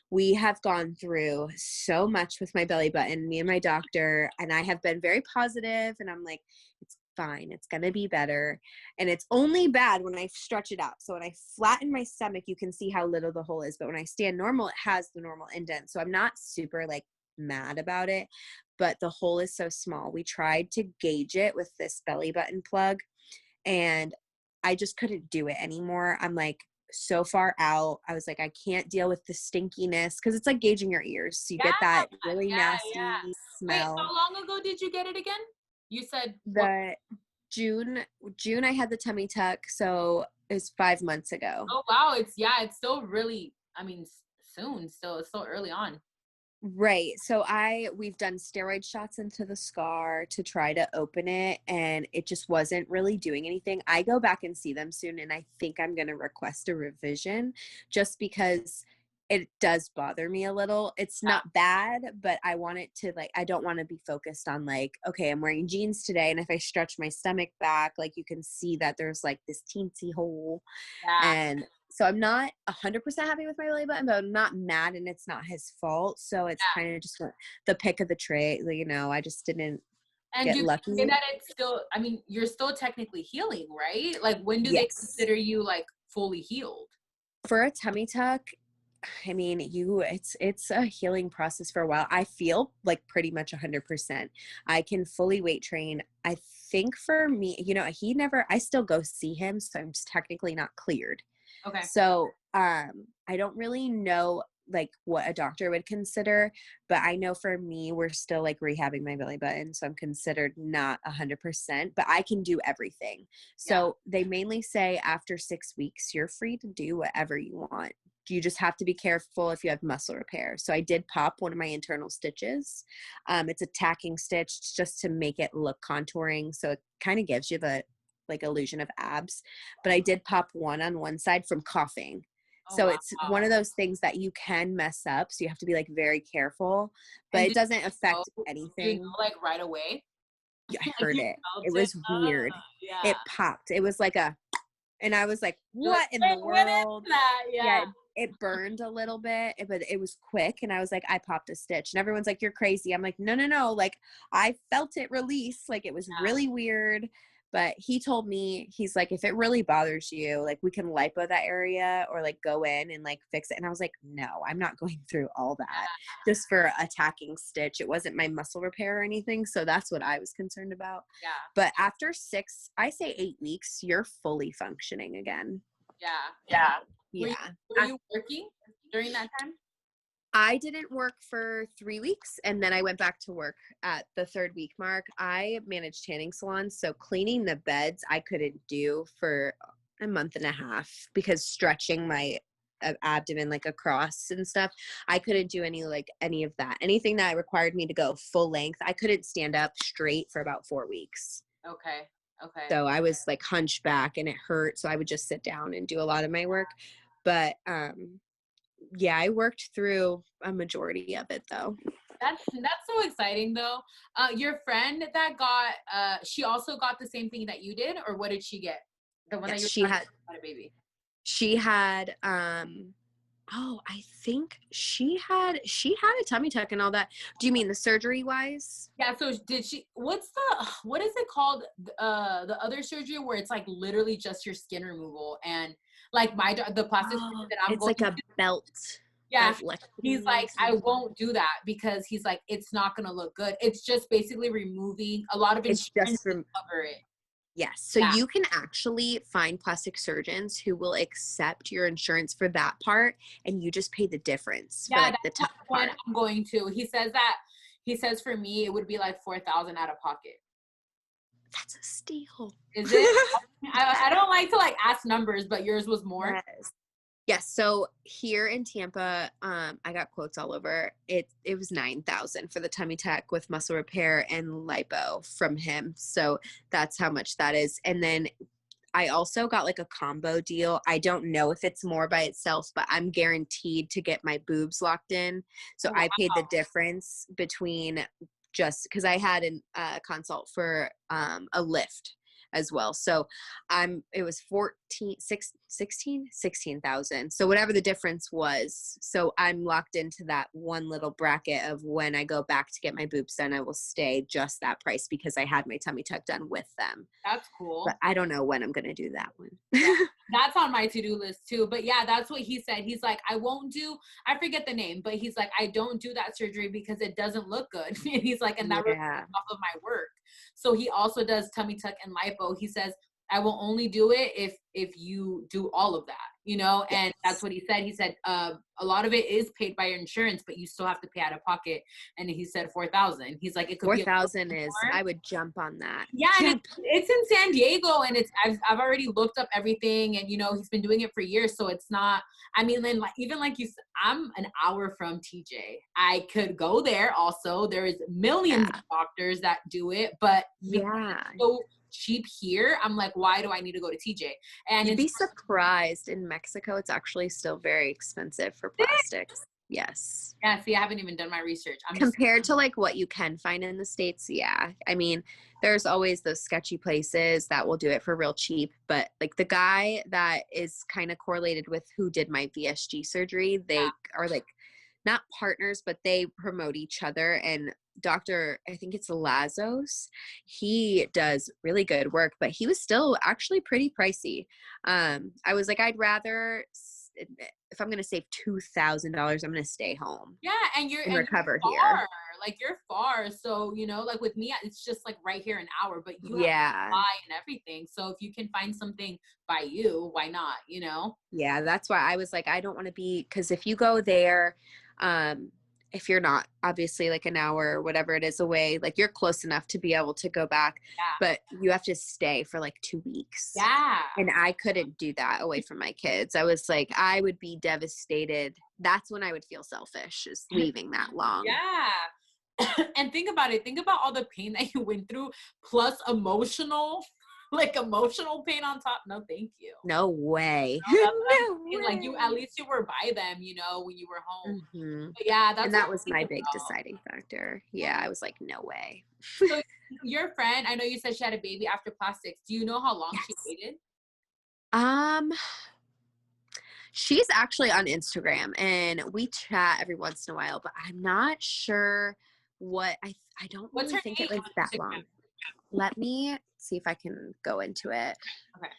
We have gone through so much with my belly button, me and my doctor, and I have been very positive, and I'm like, it's fine. It's going to be better. And it's only bad when I stretch it out. So when I flatten my stomach, you can see how little the hole is. But when I stand normal, it has the normal indent. So I'm not super like mad about it, but the hole is so small. We tried to gauge it with this belly button plug, and I just couldn't do it anymore. I'm like so far out. I was like, I can't deal with the stinkiness because it's like gauging your ears. So you get that really nasty smell. Wait, how long ago did you get it again? You said June I had the tummy tuck, so it's 5 months ago. Oh wow, it's still really, I mean, soon, still, it's still early on. Right. So we've done steroid shots into the scar to try to open it, and it just wasn't really doing anything. I go back and see them soon, and I think I'm going to request a revision just because it does bother me a little. It's not bad, but I want it to I don't want to be focused on like, okay, I'm wearing jeans today, and if I stretch my stomach back, like you can see that there's like this teensy hole. Yeah. And so I'm not 100% happy with my belly button, but I'm not mad, and it's not his fault. So it's kind of just the pick of the tray. You know, I just didn't get lucky. And that it's still, I mean, you're still technically healing, right? Like when do they consider you like fully healed? For a tummy tuck, I mean, it's a healing process for a while. I feel like pretty much 100%. I can fully weight train. I think for me, you know, I still go see him, so I'm technically not cleared. Okay. So, I don't really know like what a doctor would consider, but I know for me, we're still like rehabbing my belly button. So I'm considered not 100%, but I can do everything. So they mainly say after 6 weeks, you're free to do whatever you want. You just have to be careful if you have muscle repair. So I did pop one of my internal stitches. It's a tacking stitch just to make it look contouring. So it kind of gives you the like illusion of abs, but I did pop one on one side from coughing. So it's one of those things that you can mess up. So you have to be like very careful, but it doesn't affect anything. You know, like right away. I heard it. It was weird. It popped. It was like And I was like, what in the What is world? that? Yeah. It burned a little bit, but it was quick. And I was like, I popped a stitch. And everyone's like, you're crazy. I'm like, no. Like, I felt it release. Like, it was really weird. But he told me, he's like, if it really bothers you, like, we can lipo that area or like go in and like fix it. And I was like, no, I'm not going through all that just for a tacking stitch. It wasn't my muscle repair or anything. So that's what I was concerned about. Yeah. But after 8 weeks, you're fully functioning again. Yeah. Yeah. Were you working during that time? I didn't work for 3 weeks, and then I went back to work at the 3rd week mark. I managed tanning salons, so cleaning the beds I couldn't do for a month and a half because stretching my abdomen like across and stuff, I couldn't do any of that. Anything that required me to go full length, I couldn't stand up straight for about 4 weeks. Okay. So I was like hunched back and it hurt, so I would just sit down and do a lot of my work. But yeah, I worked through a majority of it though. That's so exciting though. Your friend that got she also got the same thing that you did, or what did she get? The one that you had a baby. She had I think she had a tummy tuck and all that. Do you mean the surgery wise? Yeah, so did she, what is it called, the other surgery where it's like literally just your skin removal, and like the plastic that I'm it's going like a belt. Yeah, he's like, I won't do that because he's like, it's not gonna look good. It's just basically removing a lot of insurance to cover it. Yes. So you can actually find plastic surgeons who will accept your insurance for that part, and you just pay the difference for like the top part. I'm going to. He says for me it would be like $4,000 out of pocket. That's a steal. Is it? I don't like to like ask numbers, but yours was more. Yes. So here in Tampa, I got quotes all over. It was $9,000 for the tummy tuck with muscle repair and lipo from him. So that's how much that is. And then I also got like a combo deal. I don't know if it's more by itself, but I'm guaranteed to get my boobs locked in. So I paid the difference between just because I had a consult for a lift as well. So it was 16,000. So whatever the difference was. So I'm locked into that one little bracket of when I go back to get my boobs done, I will stay just that price because I had my tummy tuck done with them. That's cool. But I don't know when I'm going to do that one. That's on my to-do list too. But yeah, that's what he said. He's like, I forget the name, but he's like, I don't do that surgery because it doesn't look good. And he's like, and that reflects off of my work. So he also does tummy tuck and lipo. He says, I will only do it if you do all of that, and that's what he said. He said, a lot of it is paid by your insurance, but you still have to pay out of pocket. And he said 4,000. He's like, it could 4,000 is, I would jump on that. Yeah. And it's in San Diego, and I've already looked up everything, and he's been doing it for years. So it's not, I mean, then even like you said, I'm an hour from TJ. I could go there also. There is millions of doctors that do it, but so cheap here, I'm like, why do I need to go to TJ? And you'd be surprised, in Mexico it's actually still very expensive for plastics. Yes. Yeah, see, I haven't even done my research. Compared to like what you can find in the States, yeah. I mean, there's always those sketchy places that will do it for real cheap, but like the guy that is kind of correlated with who did my VSG surgery, they are like not partners, but they promote each other. And I think it's Lazos, he does really good work, but he was still actually pretty pricey. I was like, I'd rather, if I'm going to save $2,000, I'm going to stay home. Yeah. And recover you're here. Like you're far. So, like with me, it's just like right here an hour, but you have to fly and everything. So if you can find something by you, why not, Yeah. That's why I was like, I don't want to be, because if you go there, if you're not obviously like an hour or whatever it is away, like you're close enough to be able to go back, but you have to stay for like 2 weeks. Yeah. And I couldn't do that away from my kids. I was like, I would be devastated. That's when I would feel selfish, is leaving that long. Yeah. And think about it. Think about all the pain that you went through, plus emotional pain on top. No, thank you. No way. No way. Like at least you were by them, when you were home. Mm-hmm. But yeah, that was my big deciding factor. Yeah, I was like, no way. So your friend, I know you said she had a baby after plastics. Do you know how long she waited? Um, she's actually on Instagram and we chat every once in a while, but I'm not sure what I don't What's really her think name it was on that Instagram? long. Let me see if I can go into it. Okay.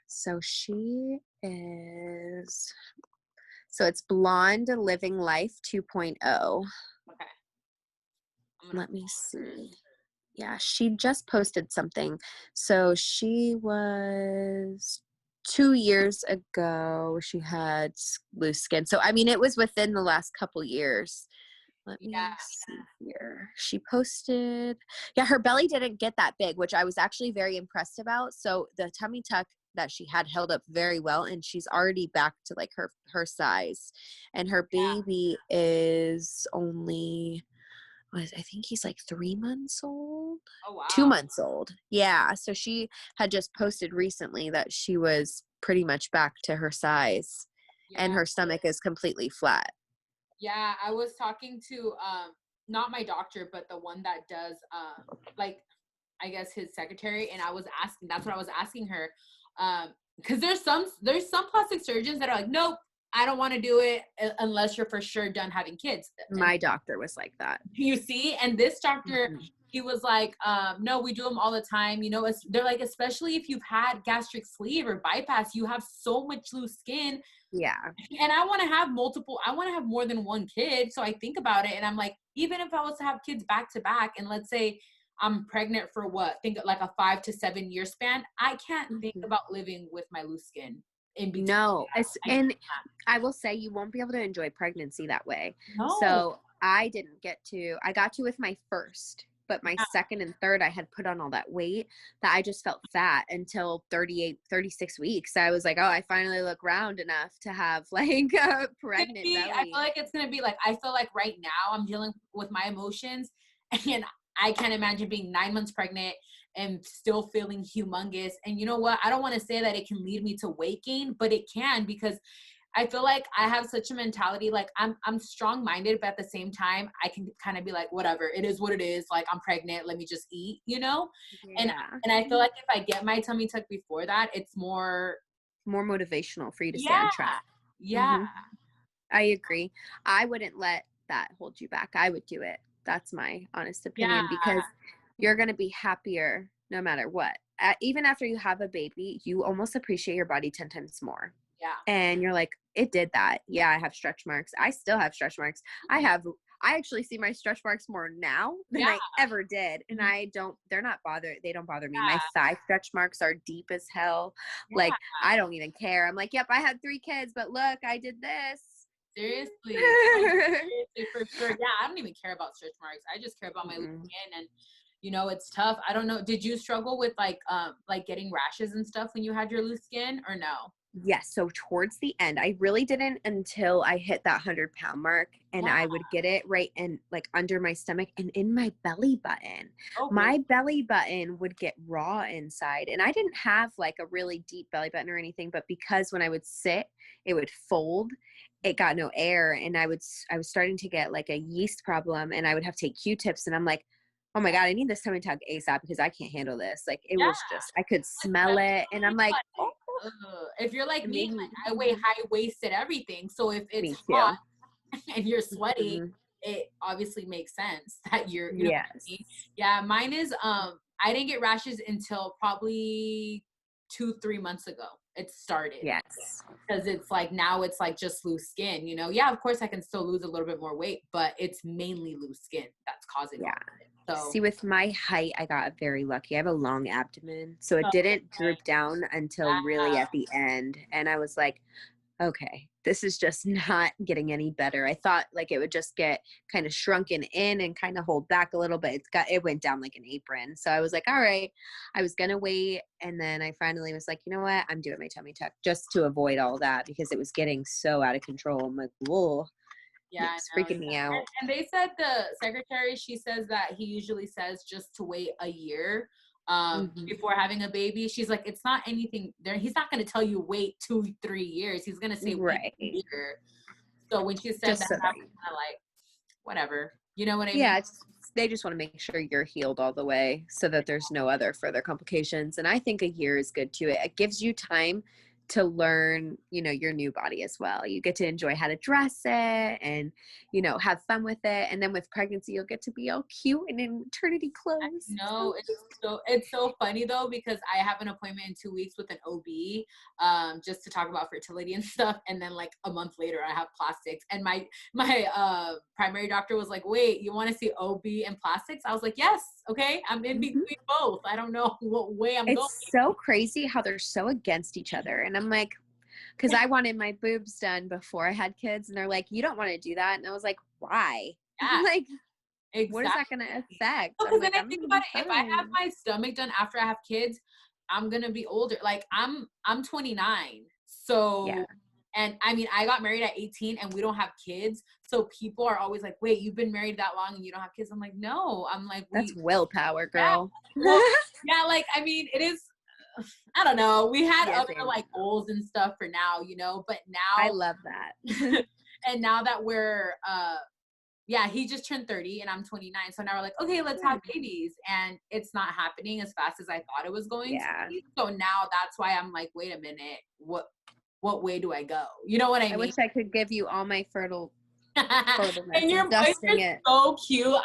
So she is so it's Blonde Living Life 2.0. Okay. Let me see. Yeah, she just posted something. So she was 2 years ago, she had loose skin. So, I mean, it was within the last couple years. Let Yeah. me see here. She posted, yeah, her belly didn't get that big, which I was actually very impressed about. So the tummy tuck that she had held up very well, and she's already back to like her size. And her baby is only I think he's like 3 months old, Oh, wow. 2 months old. Yeah. So she had just posted recently that she was pretty much back to her size and Yeah. her stomach is completely flat. Yeah. I was talking to, not my doctor, but the one that does, like, I guess his secretary. And that's what I was asking her. Cause there's some plastic surgeons that are like, nope, I don't want to do it unless you're for sure done having kids. My doctor was like that. You see, and this doctor, Mhm. he was like, no, we do them all the time. You know, they're like, especially if you've had gastric sleeve or bypass, you have so much loose skin. Yeah. And I want to have more than one kid. So I think about it and I'm like, even if I was to have kids back to back, and let's say I'm pregnant for think like a 5 to 7 year span, I can't think Mhm. about living with my loose skin in between. No. And can't. I will say you won't be able to enjoy pregnancy that way. No. So I got to with my first, but my second and third, I had put on all that weight that I just felt fat until 38, 36 weeks. I was like, oh, I finally look round enough to have like a pregnant belly. I feel like it's going to be like, I feel like right now I'm dealing with my emotions and I can't imagine being 9 months pregnant and still feeling humongous. And you know what? I don't want to say that it can lead me to weight gain, but it can, because I feel like I have such a mentality, like I'm strong-minded, but at the same time, I can kind of be like, whatever, it is what it is. Like, I'm pregnant, let me just eat, you know? Yeah. And I feel like if I get my tummy tuck before that, it's more motivational for you to stay yeah, on track. yeah. Mhm. I agree. I wouldn't let that hold you back. I would do it. That's my honest opinion, because you're going to be happier no matter what. Even after you have a baby, you almost appreciate your body 10 times more. Yeah. And you're like, it did that. Yeah, I have stretch marks. I still have stretch marks. I actually see my stretch marks more now than I ever did. And they don't bother me. My thigh stretch marks are deep as hell. Yeah. Like, I don't even care. I'm like, yep, I had 3 kids, but look, I did this. Seriously. Seriously, for sure. Yeah, I don't even care about stretch marks. I just care about my loose skin, and you know, it's tough. I don't know. Did you struggle with like getting rashes and stuff when you had your loose skin, or no? Yes. So towards the end, I really didn't until I hit that 100-pound mark, and I would get it right in like under my stomach and in my belly button. Okay. My belly button would get raw inside, and I didn't have like a really deep belly button or anything, but because when I would sit, it would fold. It got no air, and I was starting to get like a yeast problem, and I would have to take Q-tips, and I'm like, oh my God, I need this tummy tuck ASAP because I can't handle this. Like, it was just, I could smell it, and I'm like, oh. If you're like me, like, I weigh high-waisted everything. So if it's hot and you're sweaty, it obviously makes sense that you're, you know what I mean? Yeah, mine is, I didn't get rashes until probably 2-3 months ago. It started. Yes. Because it's like, now it's like just loose skin, you know? Yeah, of course I can still lose a little bit more weight, but it's mainly loose skin that's causing it. So see, with my height, I got very lucky. I have a long abdomen, so it didn't droop down until really at the end. And I was like, okay, this is just not getting any better. I thought like it would just get kind of shrunken in and kind of hold back a little bit. It went down like an apron. So I was like, all right, I was going to wait. And then I finally was like, you know what? I'm doing my tummy tuck just to avoid all that because it was getting so out of control. I'm like, whoa. yeah, it's freaking me out. And they said, the secretary, she says that he usually says just to wait a year before having a baby. She's like, it's not anything there. He's not going to tell you wait 2-3 years. He's going to say wait a year. So when she said that, I was kind of like, whatever. You know what I mean? They just want to make sure you're healed all the way so that there's no other further complications. And I think a year is good too. It gives you time to learn, you know, your new body as well. You get to enjoy how to dress it and, you know, have fun with it. And then with pregnancy, you'll get to be all cute and in maternity clothes. No, it's so funny though, because I have an appointment in 2 weeks with an OB, just to talk about fertility and stuff. And then like a month later I have plastics, and my primary doctor was like, wait, you want to see OB and plastics? I was like, yes. Okay. I'm in between both. I don't know what way I'm going. It's so crazy how they're so against each other. And I'm like, because I wanted my boobs done before I had kids, and they're like, you don't want to do that. And I was like, why? Yeah. Like, exactly. what is that going to affect? Because like, then I think about it, if I have my stomach done after I have kids, I'm gonna be older. Like I'm 29. So yeah. And I mean, I got married at 18 and we don't have kids. So people are always like, wait, you've been married that long and you don't have kids? I'm like, no. I'm like, that's willpower, girl. Yeah, well, yeah, like, I mean, it is, I don't know. We had other like goals and stuff for now, you know, but now. I love that. And now that we're, yeah, he just turned 30 and I'm 29. So now we're like, okay, let's have babies. And it's not happening as fast as I thought it was going to be. So now that's why I'm like, wait a minute, what way do I go? You know what I mean? I wish I could give you all my fertile and your boys are so cute.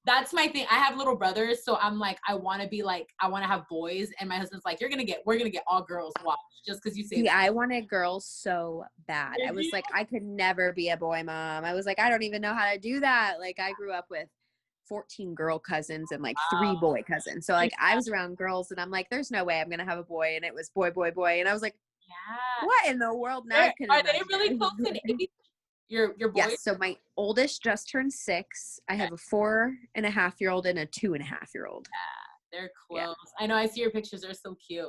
That's my thing. I have little brothers, so I'm like, I want to have boys, and my husband's like, we're gonna get all girls. Watch, just because you say. Yeah, I wanted girls so bad. I was like, I could never be a boy mom. I was like, I don't even know how to do that. Like, I grew up with 14 girl cousins and like 3 boy cousins. So like, I was around girls, and I'm like, there's no way I'm gonna have a boy. And it was boy, boy, boy, and I was like, yeah, what in the world? Now are they really close in age? Your boys? Yes. So my oldest just turned 6. I have a 4.5-year-old and a 2.5-year-old. Yeah, they're close. Yeah. I know. I see your pictures. They're so cute.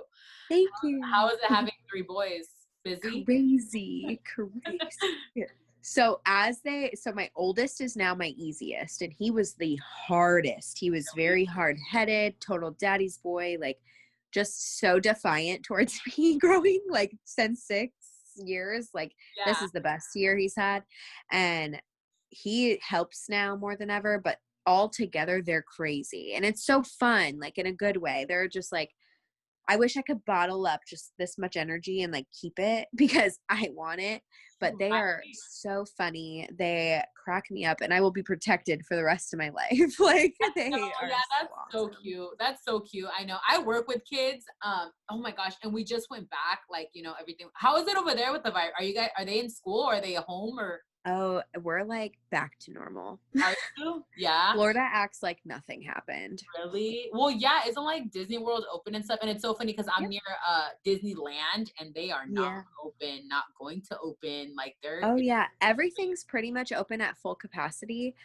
Thank you. How is it having 3 boys? Busy? Crazy. Yeah. So my oldest is now my easiest, and he was the hardest. He was very hard-headed, total daddy's boy, like just so defiant towards me growing like since 6 years. Like this is the best year he's had, and he helps now more than ever, but all together they're crazy, and it's so fun, like in a good way. They're just like, I wish I could bottle up just this much energy and like keep it because I want it, but they are so funny. They crack me up, and I will be protected for the rest of my life. Like they are. Yeah, that's so cute. That's so cute. I know. I work with kids. Oh my gosh. And we just went back, like, you know, everything. How is it over there with the virus? Are they in school, or are they at home, or? Oh, we're like back to normal. Are you? Yeah. Florida acts like nothing happened. Really? Well, yeah. Isn't like Disney World open and stuff? And it's so funny because I'm near Disneyland, and they are not open, not going to open. Like they're. Oh yeah, everything's pretty much open at full capacity.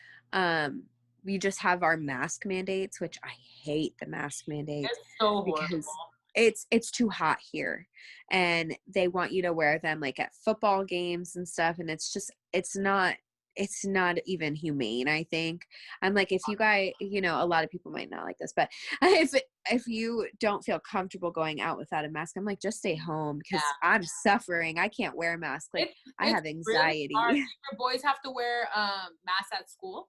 We just have our mask mandates, which I hate the mask mandates. It's so horrible. Because it's too hot here, and they want you to wear them like at football games and stuff, and it's not even humane. I think I'm like, if you guys, you know, a lot of people might not like this, but if you don't feel comfortable going out without a mask, I'm like, just stay home, because I'm suffering. I can't wear a mask. Like I have anxiety. Really, your boys have to wear masks at school?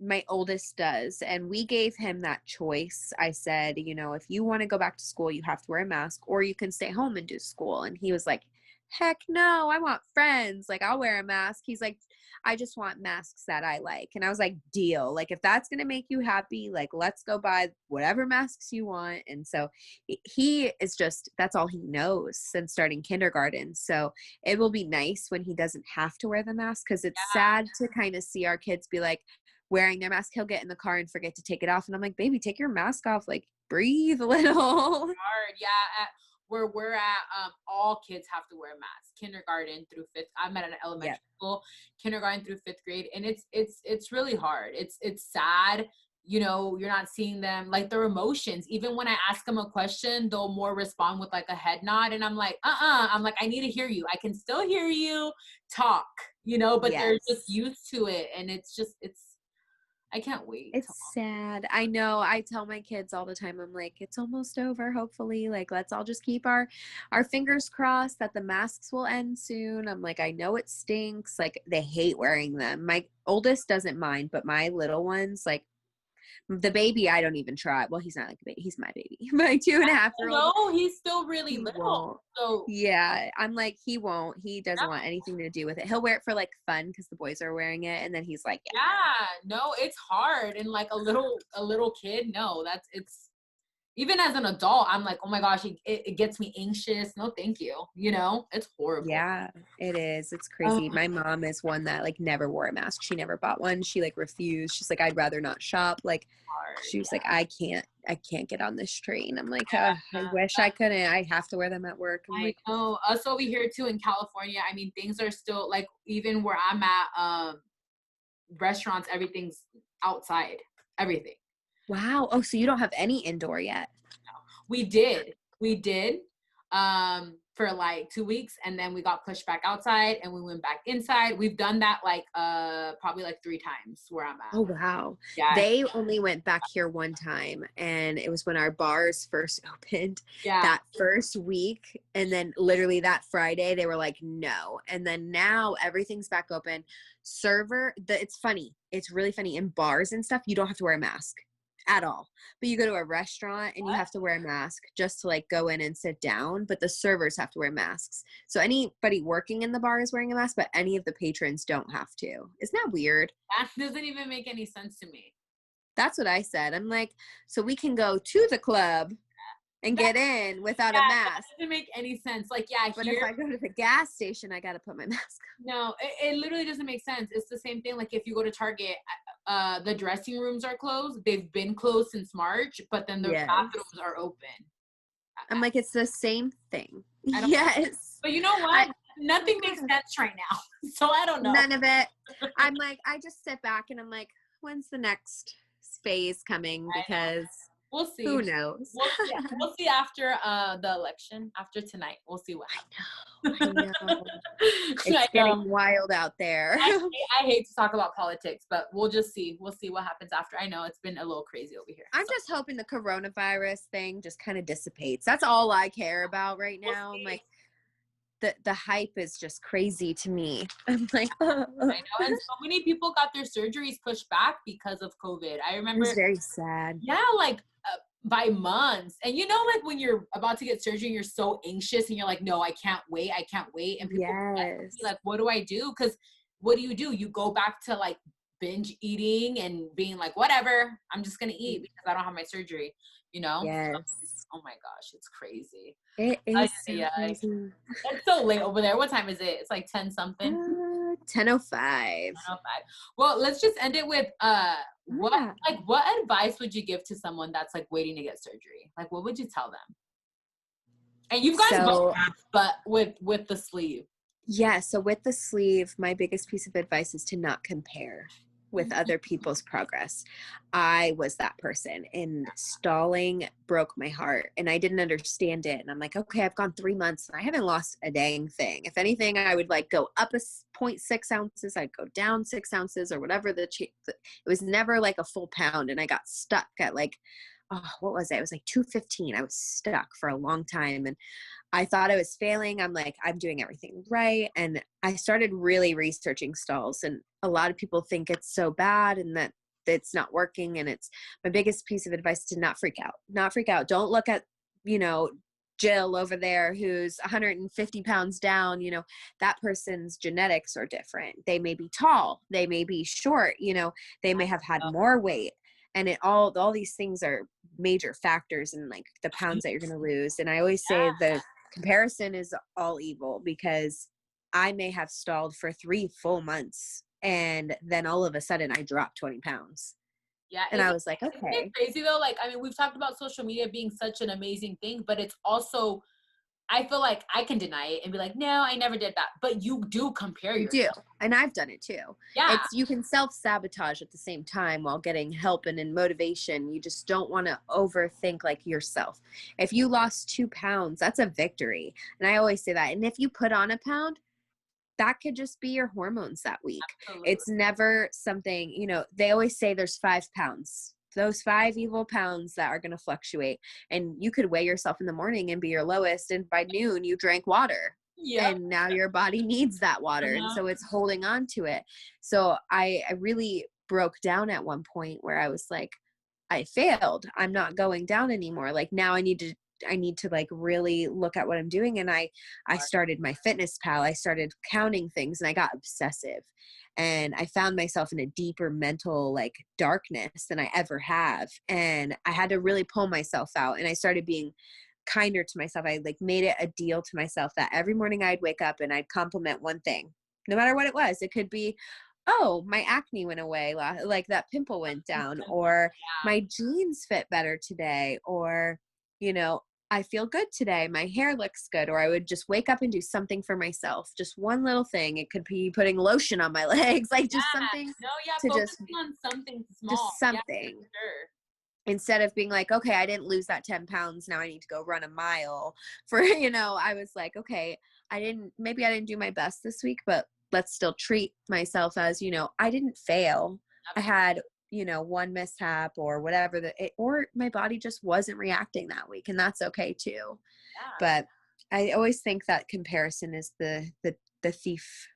My oldest does, and we gave him that choice. I said, you know, if you want to go back to school, you have to wear a mask, or you can stay home and do school. And he was like, heck no, I want friends. Like, I'll wear a mask. He's like, I just want masks that I like. And I was like, deal. Like, if that's going to make you happy, like, let's go buy whatever masks you want. And so he is just, that's all he knows since starting kindergarten. So it will be nice when he doesn't have to wear the mask, because it's sad to kind of see our kids be like, wearing their mask. He'll get in the car and forget to take it off, and I'm like, baby, take your mask off, like breathe a little. Hard. Yeah, where we're at, all kids have to wear a mask, kindergarten through 5th. I'm at an elementary school, kindergarten through 5th grade, and it's really hard. It's sad, you know. You're not seeing them, like, their emotions. Even when I ask them a question, they'll more respond with like a head nod, and I'm like, I'm like, I need to hear you. I can still hear you talk, you know, but they're just used to it, and it's I can't wait. It's sad. I know. I tell my kids all the time, I'm like, it's almost over, hopefully. Like, let's all just keep our fingers crossed that the masks will end soon. I'm like, I know it stinks. Like, they hate wearing them. My oldest doesn't mind, but my little ones, like, The baby, I don't even try. Well, he's not like a baby. He's my baby. My 2.5-year-old. No, he's still really He little. won't. So Yeah, I'm like, he won't. He doesn't want anything to do with it. He'll wear it for like fun because the boys are wearing it, and then he's like, yeah, no, it's hard. And like a little kid, no, it's even as an adult, I'm like, oh my gosh, it gets me anxious. No, thank you. You know, it's horrible. Yeah, it is. It's crazy. My mom is one that like never wore a mask. She never bought one. She like refused. She's like, I'd rather not shop. Like, she was like, I can't get on this train. I'm like, I wish I couldn't. I have to wear them at work. I'm like, know. Us over here too in California. I mean, things are still like, even where I'm at, restaurants, everything's outside. Everything. wow. Oh, so you don't have any indoor yet? We did for like 2 weeks, and then we got pushed back outside and we went back inside. We've done that like probably like 3 times where I'm at. Oh wow. Yeah. They only went back here one time, and it was when our bars first opened. Yeah. That first week, and then literally that Friday they were like no, and then now everything's back open. It's funny, it's really funny, in bars and stuff you don't have to wear a mask at all, but you go to a restaurant and you have to wear a mask just to like go in and sit down, but the servers have to wear masks. So anybody working in the bar is wearing a mask, but any of the patrons don't have to. Isn't that weird? That doesn't even make any sense to me. That's what I said. I'm like, so we can go to the club and get in without a mask. That doesn't make any sense. Like, yeah, but if I go to the gas station, I got to put my mask on. No, it literally doesn't make sense. It's the same thing. Like if you go to Target, the dressing rooms are closed. They've been closed since March, but then the bathrooms are open. I'm like, it's the same thing. Yes. But you know what? Nothing makes sense right now. So I don't know. None of it. I'm like, I just sit back and I'm like, when's the next phase coming? Because we'll see. Who knows? We'll see after the election, after tonight. We'll see what happens. I know. It's getting wild out there. I hate to talk about politics, but we'll just see. We'll see what happens after. I know it's been a little crazy over here. I'm just hoping the coronavirus thing just kind of dissipates. That's all I care about right now. I'm like, the hype is just crazy to me. I'm like, I know, and so many people got their surgeries pushed back because of COVID. I remember. It's very sad. Yeah, like by months. And you know, like when you're about to get surgery, you're so anxious and you're like, no, I can't wait. And people are like, what do I do? Because what do? You go back to like binge eating and being like, whatever, I'm just gonna eat because I don't have my surgery, you know? Yes. Oh my gosh, it's crazy. It is crazy. It's so late over there. What time is it? It's like 10 something. 10:05. Well, let's just end it with what advice would you give to someone that's like waiting to get surgery? Like, what would you tell them? And you guys both have, but with the sleeve. Yeah, so with the sleeve, my biggest piece of advice is to not compare with other people's progress. I was that person, and stalling broke my heart, and I didn't understand it. And I'm like, okay, I've gone 3 months and I haven't lost a dang thing. If anything, I would like go up 0.6 ounces. I'd go down 6 ounces or whatever. It was never like a full pound. And I got stuck at like, what was it? It was like 215. I was stuck for a long time. And I thought I was failing. I'm like, I'm doing everything right. And I started really researching stalls, and a lot of people think it's so bad and that it's not working. And it's my biggest piece of advice to not freak out. Don't look at, Jill over there who's 150 pounds down. That person's genetics are different. They may be tall, they may be short, they may have had more weight. And all these things are major factors in like the pounds that you're going to lose. And I always say the comparison is all evil, because I may have stalled for 3 full months and then all of a sudden I dropped 20 pounds. Yeah. And I was like, okay. It's crazy though. Like, I mean, we've talked about social media being such an amazing thing, but it's also, I feel like I can deny it and be like, no, I never did that. But you do compare yourself. You do. And I've done it too. Yeah. You can self-sabotage at the same time while getting help and in motivation. You just don't want to overthink like yourself. If you lost 2 pounds, that's a victory. And I always say that. And if you put on a pound, that could just be your hormones that week. Absolutely. It's never something, they always say there's 5 pounds. Those 5 evil pounds that are going to fluctuate, and you could weigh yourself in the morning and be your lowest, and by noon you drank water. Yeah. And now your body needs that water. And so it's holding on to it. So I really broke down at one point where I was like, I failed. I'm not going down anymore. Like now I need to like really look at what I'm doing. And I started my fitness pal. I started counting things and I got obsessive, and I found myself in a deeper mental like darkness than I ever have. And I had to really pull myself out, and I started being kinder to myself. I like made it a deal to myself that every morning I'd wake up and I'd compliment one thing, no matter what it was. It could be, oh, my acne went away, like that pimple went down, or my jeans fit better today, or, you know, I feel good today, my hair looks good. Or I would just wake up and do something for myself, just one little thing. It could be putting lotion on my legs, like just something to focusing on something small. just something. Sure. Instead of being like, okay, I didn't lose that 10 pounds. Now I need to go run a mile for, you know, I was like, okay, maybe I didn't do my best this week, but let's still treat myself as, you know, I didn't fail. Absolutely. I had, you know, one mishap or whatever or my body just wasn't reacting that week. And that's okay too. Yeah. But I always think that comparison is the thief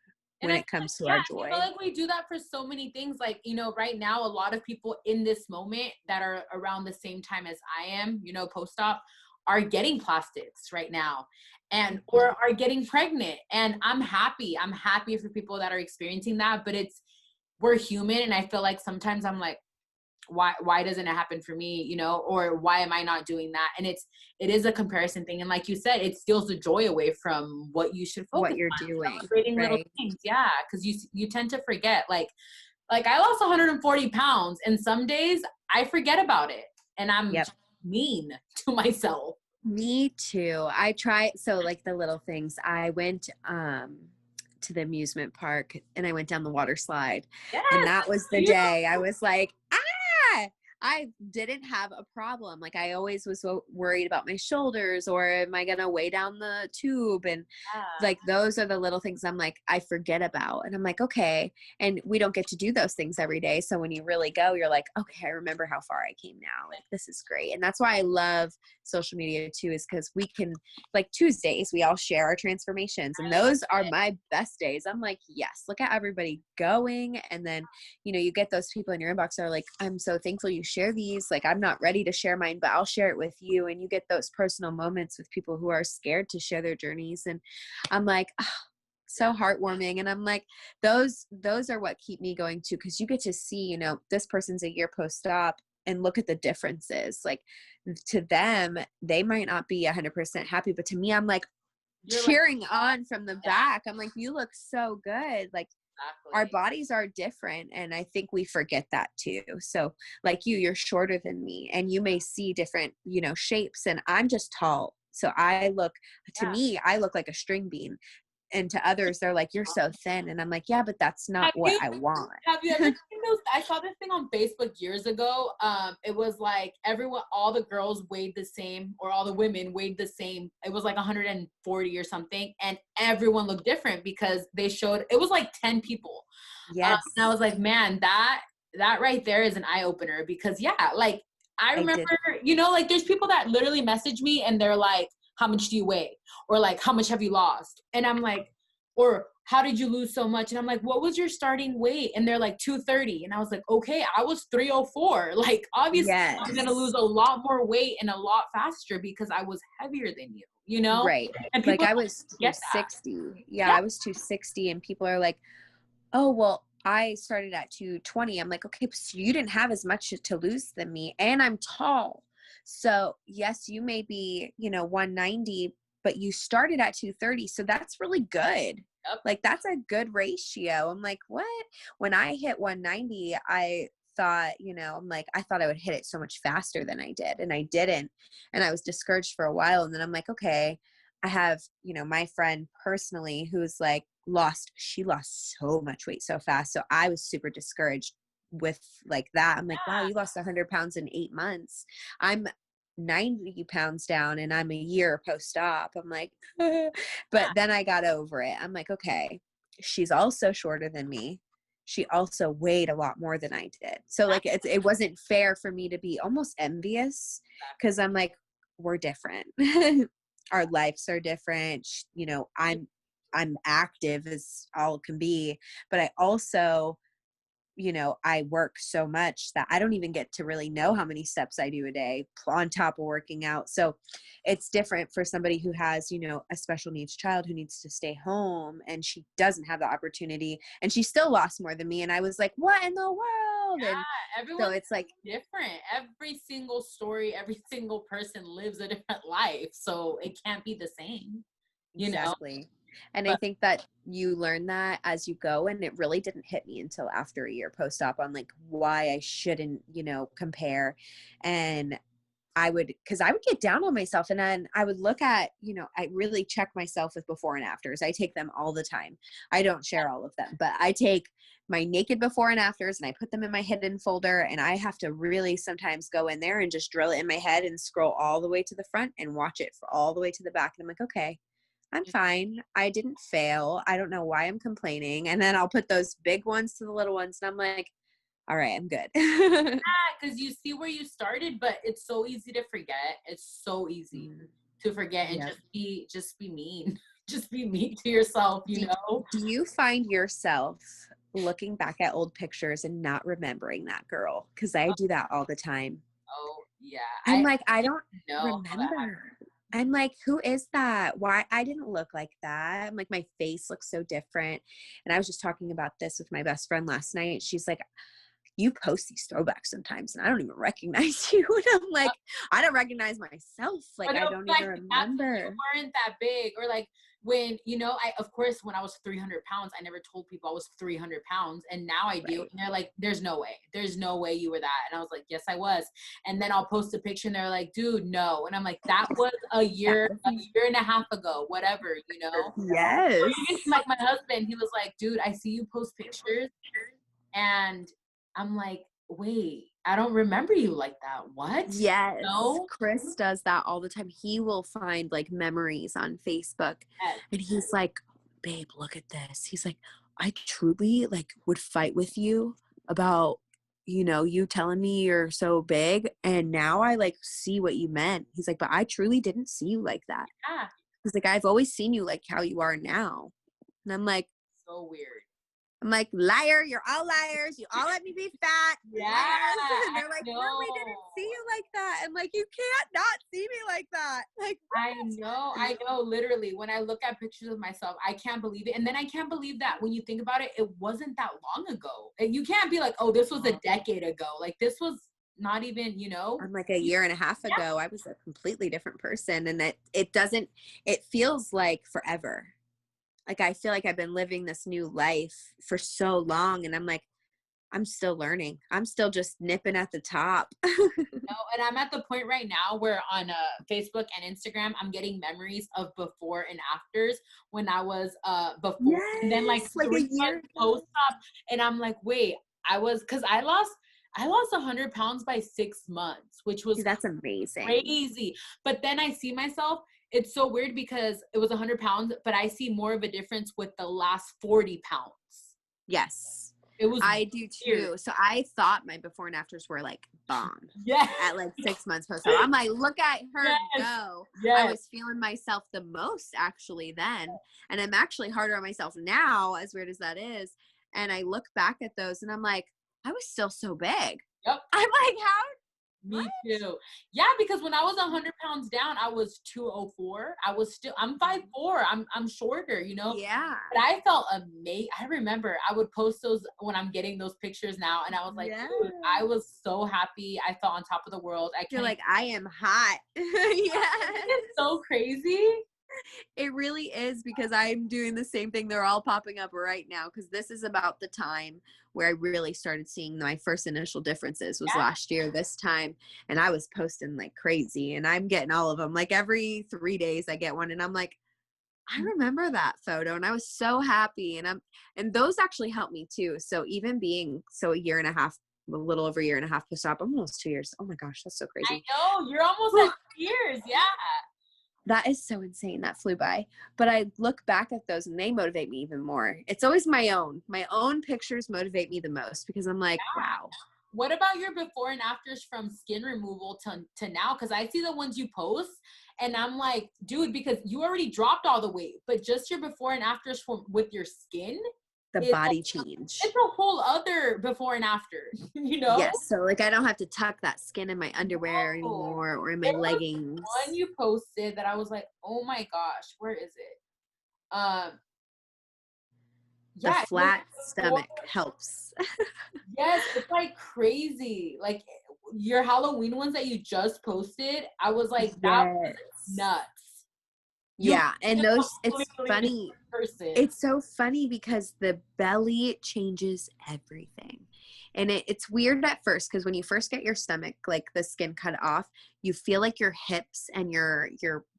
when it comes to our joy. I feel like we do that for so many things. Like, you know, right now, a lot of people in this moment that are around the same time as I am, you know, post-op, are getting plastics right now and or are getting pregnant. And I'm happy for people that are experiencing that, but we're human. And I feel like sometimes I'm like, why doesn't it happen for me, you know, or why am I not doing that? And it is a comparison thing. And like you said, it steals the joy away from what you should focus what you're on, doing, celebrating little things. Yeah. Cause you tend to forget, like I lost 140 pounds and some days I forget about it and I'm mean to myself. Me too. I try. So like the little things, I went, to the amusement park and I went down the water slide. Yes, and that was the day I was like, I didn't have a problem. Like I always was so worried about my shoulders, or am I going to weigh down the tube? And like, those are the little things I'm like, I forget about. And I'm like, okay. And we don't get to do those things every day. So when you really go, you're like, okay, I remember how far I came now. Like, this is great. And that's why I love social media too, is because we can, like Tuesdays, we all share our transformations. And those are my best days. I'm like, yes, look at everybody going. And then, you know, you get those people in your inbox that are like, I'm so thankful you share these. Like, I'm not ready to share mine, but I'll share it with you. And you get those personal moments with people who are scared to share their journeys. And I'm like, oh, so heartwarming. And I'm like, those are what keep me going too. Cause you get to see, you know, this person's a year post-op and look at the differences. Like to them, they might not be 100% happy, but to me, I'm like, you're cheering on from the back. I'm like, you look so good. Like, exactly. Our bodies are different. And I think we forget that too. So like you're shorter than me and you may see different, you know, shapes, and I'm just tall. So I look like a string bean. And to others, they're like, you're so thin. And I'm like, yeah, but that's not what I want. Have you ever seen those? I saw this thing on Facebook years ago. It was like all the girls weighed the same, or all the women weighed the same. It was like 140 or something. And everyone looked different because it was like 10 people. Yes. And I was like, man, that right there is an eye opener, because like I remember, you know, like there's people that literally message me and they're like, how much do you weigh? Or like, how much have you lost? And I'm like, or how did you lose so much? And I'm like, what was your starting weight? And they're like 230. And I was like, okay, I was 304. Like, obviously I'm going to lose a lot more weight and a lot faster because I was heavier than you, you know? Right. And like I was 260. Yeah, I was 260. And people are like, oh, well, I started at 220. I'm like, okay, so you didn't have as much to lose than me. And I'm tall. So yes, you may be, you know, 190, but you started at 230. So that's really good. Yep. Like that's a good ratio. I'm like, what? When I hit 190, I thought, you know, I'm like, I thought I would hit it so much faster than I did. And I didn't. And I was discouraged for a while. And then I'm like, okay, I have, you know, my friend personally who's like she lost so much weight so fast. So I was super discouraged with like that. I'm like, wow, you lost 100 pounds in 8 months. I'm 90 pounds down and I'm a year post-op. I'm like, but then I got over it. I'm like, okay, she's also shorter than me. She also weighed a lot more than I did. So like, it wasn't fair for me to be almost envious, because I'm like, we're different. Our lives are different. You know, I'm active as all can be, but I also, you know, I work so much that I don't even get to really know how many steps I do a day on top of working out. So it's different for somebody who has, you know, a special needs child who needs to stay home and she doesn't have the opportunity, and she still lost more than me. And I was like, what in the world? Yeah, And so everyone's it's like different. Every single story, every single person lives a different life. So it can't be the same, you know? exactly. And I But think that you learn that as you go, and it really didn't hit me until after a year post-op on like why I shouldn't, you know, compare. And because I would get down on myself, and then I would look at, you know, I really check myself with before and afters. I take them all the time. I don't share all of them, but I take my naked before and afters and I put them in my hidden folder, and I have to really sometimes go in there and just drill it in my head and scroll all the way to the front and watch it for all the way to the back. And I'm like, okay, I'm fine. I didn't fail. I don't know why I'm complaining. And then I'll put those big ones to the little ones, and I'm like, all right, I'm good. because you see where you started, but it's so easy to forget. It's so easy to forget and Yeah. just be mean. Just be mean to yourself, you know? Do you find yourself looking back at old pictures and not remembering that girl? Because I do that all the time. Oh yeah. I'm like, I don't know how that happened. remember. I'm like, who is that? Why? I didn't look like that. I'm like, my face looks so different. And I was just talking about this with my best friend last night. She's like, you post these throwbacks sometimes and I don't even recognize you. And I'm like, I don't recognize myself. Like, I don't even remember. You weren't that big. Or like when, you know, of course, when I was 300 pounds, I never told people I was 300 pounds. And now I do. Right. And they're like, there's no way. There's no way you were that. And I was like, yes, I was. And then I'll post a picture and they're like, dude, no. And I'm like, that was a year and a half ago, whatever, you know? Yes. Like my husband, he was like, dude, I see you post pictures. And I'm like, wait, I don't remember you like that. What? Yes. No? Chris does that all the time. He will find like memories on Facebook and he's like, babe, look at this. He's like, I truly like would fight with you about, you know, you telling me you're so big. And now I like see what you meant. He's like, but I truly didn't see you like that. Yeah. He's like, I've always seen you like how you are now. And I'm like, So weird. I'm like, liar, you're all liars. You all let me be fat. Yeah, liars. And they're like, I no, we didn't see you like that. I'm like, you can't not see me like that. Like, I know, literally. When I look at pictures of myself, I can't believe it. And then I can't believe that when you think about it, it wasn't that long ago. You can't be like, oh, this was a decade ago. Like, this was not even, you know. I'm like a year and a half ago, I was a completely different person. And that it feels like forever. Like, I feel like I've been living this new life for so long. And I'm like, I'm still learning. I'm still just nipping at the top. No, and I'm at the point right now where on Facebook and Instagram, I'm getting memories of before and afters when I was before. Yes, and then like 3 months post-op. And I'm like, wait, because I lost 100 pounds by 6 months, which was that's amazing. Crazy. But then I see myself, it's so weird because it was 100 pounds, but I see more of a difference with the last 40 pounds. Yes. It was I do too. So I thought my before and afters were like bomb. Yeah. At like 6 months post. So I'm like, look at her go. Yes. I was feeling myself the most actually then. And I'm actually harder on myself now, as weird as that is. And I look back at those and I'm like, I was still so big. Yep. I'm like, how? Me too. Yeah, because when I was 100 pounds down, I was 204. I'm 5'4". I'm shorter, you know? Yeah. But I felt amazing. I remember I would post those when I'm getting those pictures now. And I was like, dude, I was so happy. I felt on top of the world. You're like, I am hot. Yeah. It's so crazy. It really is, because I'm doing the same thing. They're all popping up right now because this is about the time where I really started seeing my first initial differences was last year this time. And I was posting like crazy and I'm getting all of them. Like every 3 days I get one and I'm like, I remember that photo and I was so happy. And those actually helped me too. So even being a year and a half, a little over a year and a half post-op, I'm almost 2 years. Oh my gosh, that's so crazy. I know, you're almost at 2 years. Yeah. That is so insane. That flew by. But I look back at those and they motivate me even more. It's always my own pictures motivate me the most because I'm like, wow. What about your before and afters from skin removal to now? Because I see the ones you post and I'm like, dude, because you already dropped all the weight, but just your before and afters with your skin, the body change. It's a whole other before and after, you know? Yes, so like I don't have to tuck that skin in my underwear anymore or in my leggings. One you posted that I was like, oh my gosh, where is it? The flat stomach helps. Yes, it's like crazy. Like your Halloween ones that you just posted, I was like, that was nuts. Yeah, and those, it's funny. It's so funny because the belly changes everything. And it's weird at first because when you first get your stomach, like the skin cut off, you feel like your hips and your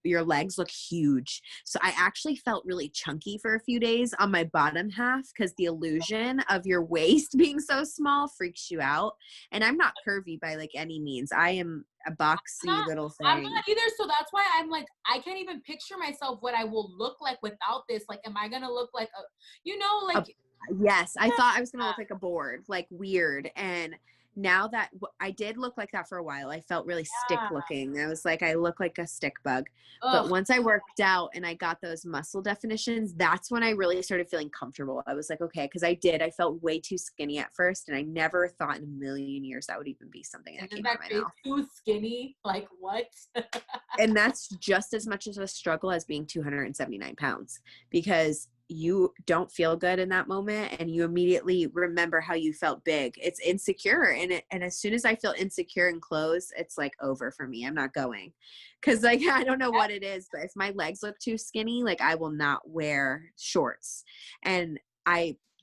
legs look huge. So I actually felt really chunky for a few days on my bottom half because the illusion of your waist being so small freaks you out. And I'm not curvy by like any means. I am a boxy little thing. I'm not either. So that's why I'm like, I can't even picture myself what I will look like without this. Like, am I going to look like yes, I thought I was going to look like a board, like weird. And now that I did look like that for a while, I felt really stick looking. I was like, I look like a stick bug. But once I worked out and I got those muscle definitions, that's when I really started feeling comfortable. I was like, okay, because I felt way too skinny at first, and I never thought in a million years that would even be something that came out of my mouth. Too skinny? Like what? And that's just as much of a struggle as being 279 pounds because you don't feel good in that moment and you immediately remember how you felt big. It's insecure. And as soon as I feel insecure in clothes, it's like over for me. I'm not going. Cause like, I don't know what it is, but if my legs look too skinny, like I will not wear shorts. And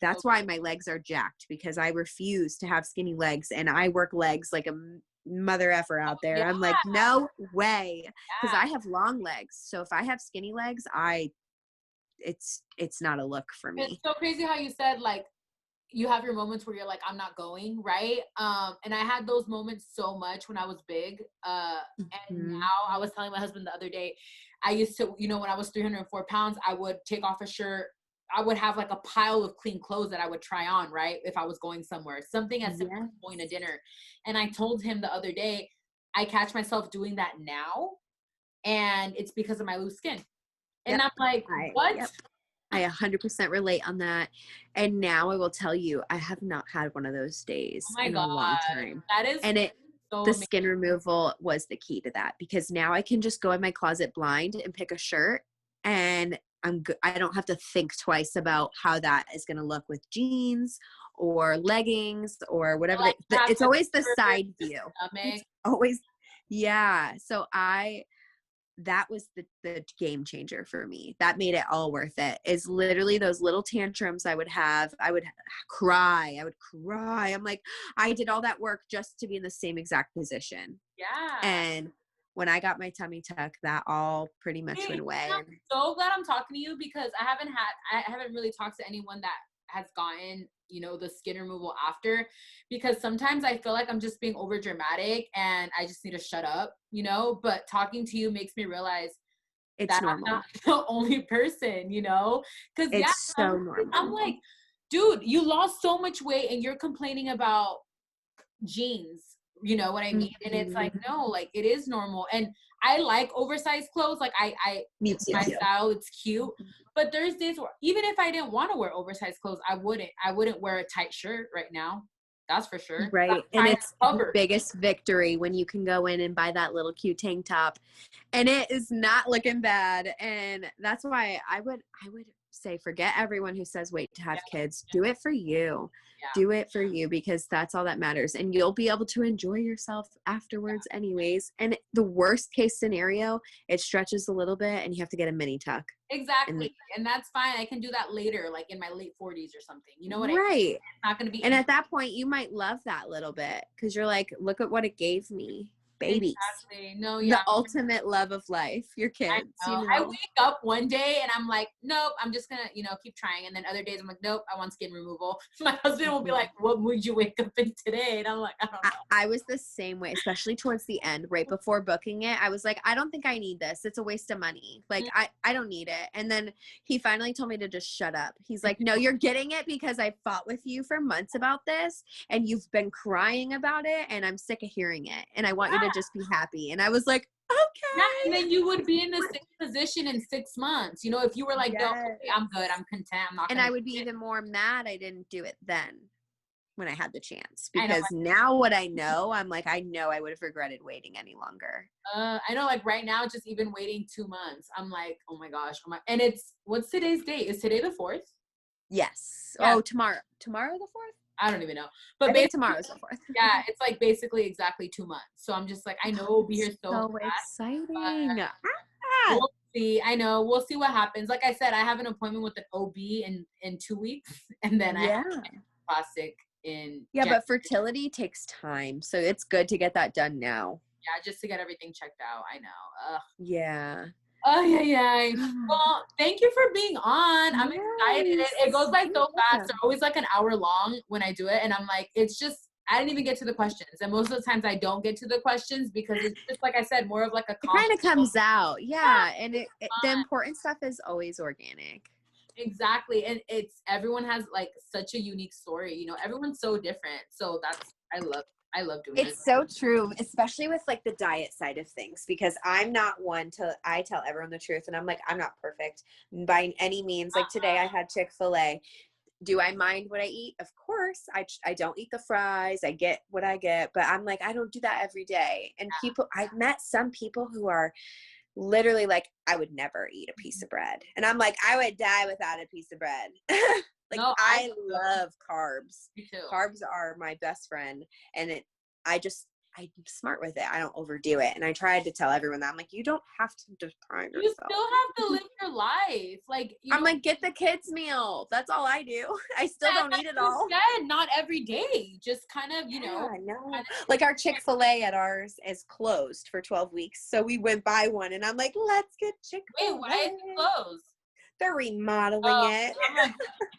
that's why my legs are jacked because I refuse to have skinny legs and I work legs like a mother effer out there. I'm like, no way. Cause I have long legs. So if I have skinny legs, it's not a look for me. It's so crazy how you said like you have your moments where you're like, I'm not going, right? And I had those moments so much when I was big. And now I was telling my husband the other day, I used to, when I was 304 pounds, I would take off a shirt. I would have like a pile of clean clothes that I would try on, right? If I was going somewhere, something as simple as going to dinner. And I told him the other day, I catch myself doing that now. And it's because of my loose skin. And I'm like, what? I 100% relate on that. And now I will tell you, I have not had one of those days in a long time. That is the skin removal was the key to that because now I can just go in my closet blind and pick a shirt and I don't have to think twice about how that is going to look with jeans or leggings or whatever. It's always the side view. It's always, So that was the game changer for me. That made it all worth it. Is literally those little tantrums I would have. I would cry. I'm like, I did all that work just to be in the same exact position. Yeah. And when I got my tummy tuck, that all pretty much went away. I'm so glad I'm talking to you because I haven't really talked to anyone that has gotten, the skin removal after, because sometimes I feel like I'm just being over dramatic and I just need to shut up, but talking to you makes me realize it's normal. I'm not the only person, because it's so normal. I'm like, dude, you lost so much weight and you're complaining about jeans. You know what I mean? And it's like, no, like it is normal. And I like oversized clothes. Like Me too. My style, it's cute. But there's days where even if I didn't want to wear oversized clothes, I wouldn't wear a tight shirt right now. That's for sure. Right. And it's the biggest victory when you can go in and buy that little cute tank top and it is not looking bad. And that's why I would say, forget everyone who says wait to have kids. Do it for you. Do it for you because that's all that matters. And you'll be able to enjoy yourself afterwards anyways. And the worst case scenario, it stretches a little bit and you have to get a mini tuck. Exactly. And that's fine. I can do that later, like in my late 40s or something. You know what I mean? Right. It's not going to be. And at that point, you might love that little bit because you're like, look at what it gave me. Babies. Exactly. No, the ultimate love of life, your kids. I wake up one day and I'm like, nope, I'm just gonna, keep trying. And then other days I'm like, nope, I want skin removal. My husband will be like, what would you wake up in today? And I'm like, I don't know. I was the same way, especially towards the end, right before booking it. I was like, I don't think I need this. It's a waste of money. Like, I don't need it. And then he finally told me to just shut up. He's like, no, you're getting it because I fought with you for months about this and you've been crying about it and I'm sick of hearing it. And I want you to just be happy. And I was like, Yeah, and then you would be in the same position in 6 months. You know, if you were like, no, okay, I'm good, I'm content, I'm not. And I would be even more mad I didn't do it then when I had the chance, because now what I know, I'm like, I know I would have regretted waiting any longer. I know, like right now, just even waiting 2 months, I'm like, oh my gosh, and it's, what's today's date? Is today the 4th? Yes. Yeah. Oh, tomorrow the 4th? I don't even know. But I think tomorrow's the 4th. Yeah, it's like basically exactly 2 months. So I'm just like, I know we'll be here so exciting. We'll see. I know. We'll see what happens. Like I said, I have an appointment with an OB in 2 weeks, and then I have plastic in January. But fertility takes time, so it's good to get that done now. Yeah, just to get everything checked out. I know. Ugh. Yeah. Oh yeah. Well, thank you for being on. I'm excited. It goes by so fast. They're always like an hour long when I do it, and I'm like, it's just, I didn't even get to the questions, and most of the times I don't get to the questions because it's just, like I said, more of like a it kind of comes out. And the important stuff is always organic. Exactly. And everyone has like such a unique story, you know, everyone's so different. So I love doing it. It's so true, especially with like the diet side of things, because I'm not I tell everyone the truth, and I'm like, I'm not perfect by any means. Like today I had Chick-fil-A. Do I mind what I eat? Of course. I don't eat the fries. I get what I get, but I'm like, I don't do that every day. And I've met some people who are literally like, I would never eat a piece of bread. And I'm like, I would die without a piece of bread. Like, no, I love carbs. Me too. Carbs are my best friend. And I'm smart with it. I don't overdo it. And I tried to tell everyone that. I'm like, you don't have to deprive yourself. You still have to live your life. Like, I'm like, get the kids meal. That's all I do. I still don't eat it all. Not every day. Just kind of, you know. Like our Chick-fil-A at ours is closed for 12 weeks. So we went by one, and I'm like, let's get Chick-fil-A. Wait, why is it closed? They're remodeling it.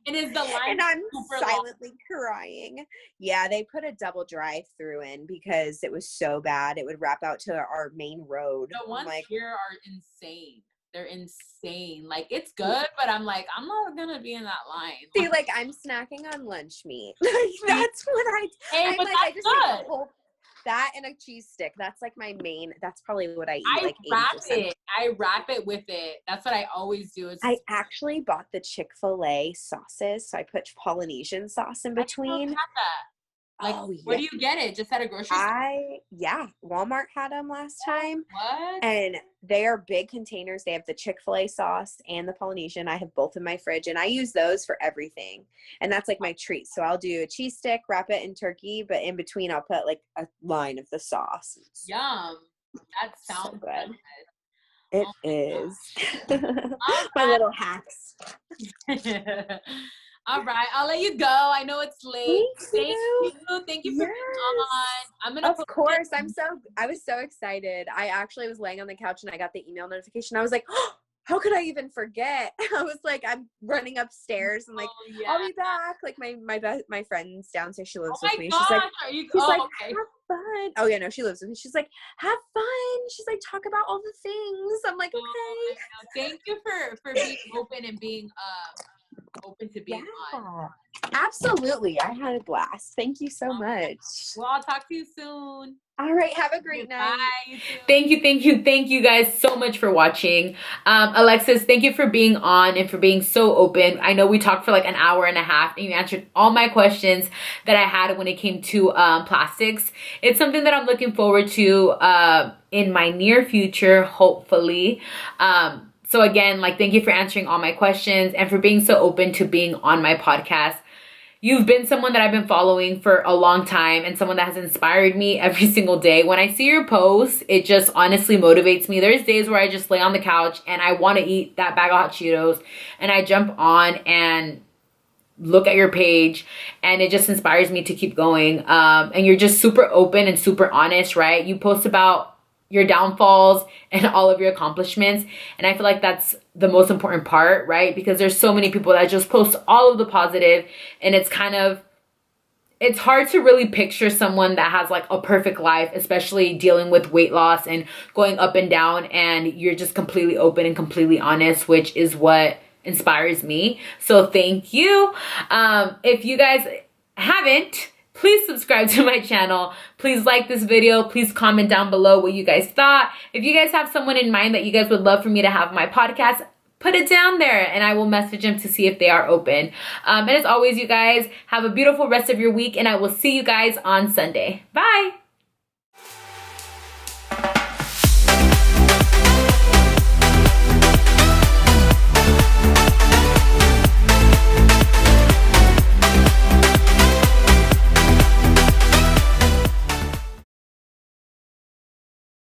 And is the line and I'm silently crying. Yeah, they put a double drive-through in because it was so bad. It would wrap out to our main road. The ones here are insane. They're insane. Like, it's good, but I'm like, I'm not gonna be in that line. See, like, I'm snacking on lunch meat. That's what I'm like, that's I just good. That and a cheese stick. That's like my main. That's probably what I eat. I wrap it with it. That's what I always do. I actually bought the Chick-fil-A sauces, so I put Polynesian sauce in between. Like, where do you get it? Just at a grocery store? Walmart had them last time. What? And they are big containers. They have the Chick-fil-A sauce and the Polynesian. I have both in my fridge, and I use those for everything. And that's like my treat. So I'll do a cheese stick, wrap it in turkey, but in between I'll put like a line of the sauce. Yum. That sounds so good. It is. My little hacks. All right, I'll let you go. I know it's late. Thank you for being on. Of course. I was so excited. I actually was laying on the couch and I got the email notification. I was like, oh, how could I even forget? I was like, I'm running upstairs and like, I'll be back. Like my friend's downstairs. She lives with me. Gosh, she's like, have fun. Oh yeah, no, she lives with me. She's like, have fun. She's like, talk about all the things. I'm like, okay. Thank you for being open and being open to being on. Absolutely. I had a blast. Thank you so much. Well, I'll talk to you soon. All right. Have a great night. Bye. Thank you guys so much for watching. Alexis, thank you for being on and for being so open. I know we talked for like an hour and a half and you answered all my questions that I had when it came to plastics. It's something that I'm looking forward to in my near future, hopefully. So again, like, thank you for answering all my questions and for being so open to being on my podcast. You've been someone that I've been following for a long time and someone that has inspired me every single day. When I see your posts, it just honestly motivates me. There's days where I just lay on the couch and I want to eat that bag of hot Cheetos and I jump on and look at your page and it just inspires me to keep going. And you're just super open and super honest, right? You post about your downfalls and all of your accomplishments. And I feel like that's the most important part, right? Because there's so many people that just post all of the positive and it's hard to really picture someone that has like a perfect life, especially dealing with weight loss and going up and down, and you're just completely open and completely honest, which is what inspires me. So thank you. If you guys haven't, please subscribe to my channel. Please like this video. Please comment down below what you guys thought. If you guys have someone in mind that you guys would love for me to have my podcast, put it down there and I will message them to see if they are open. And as always, you guys, have a beautiful rest of your week and I will see you guys on Sunday. Bye.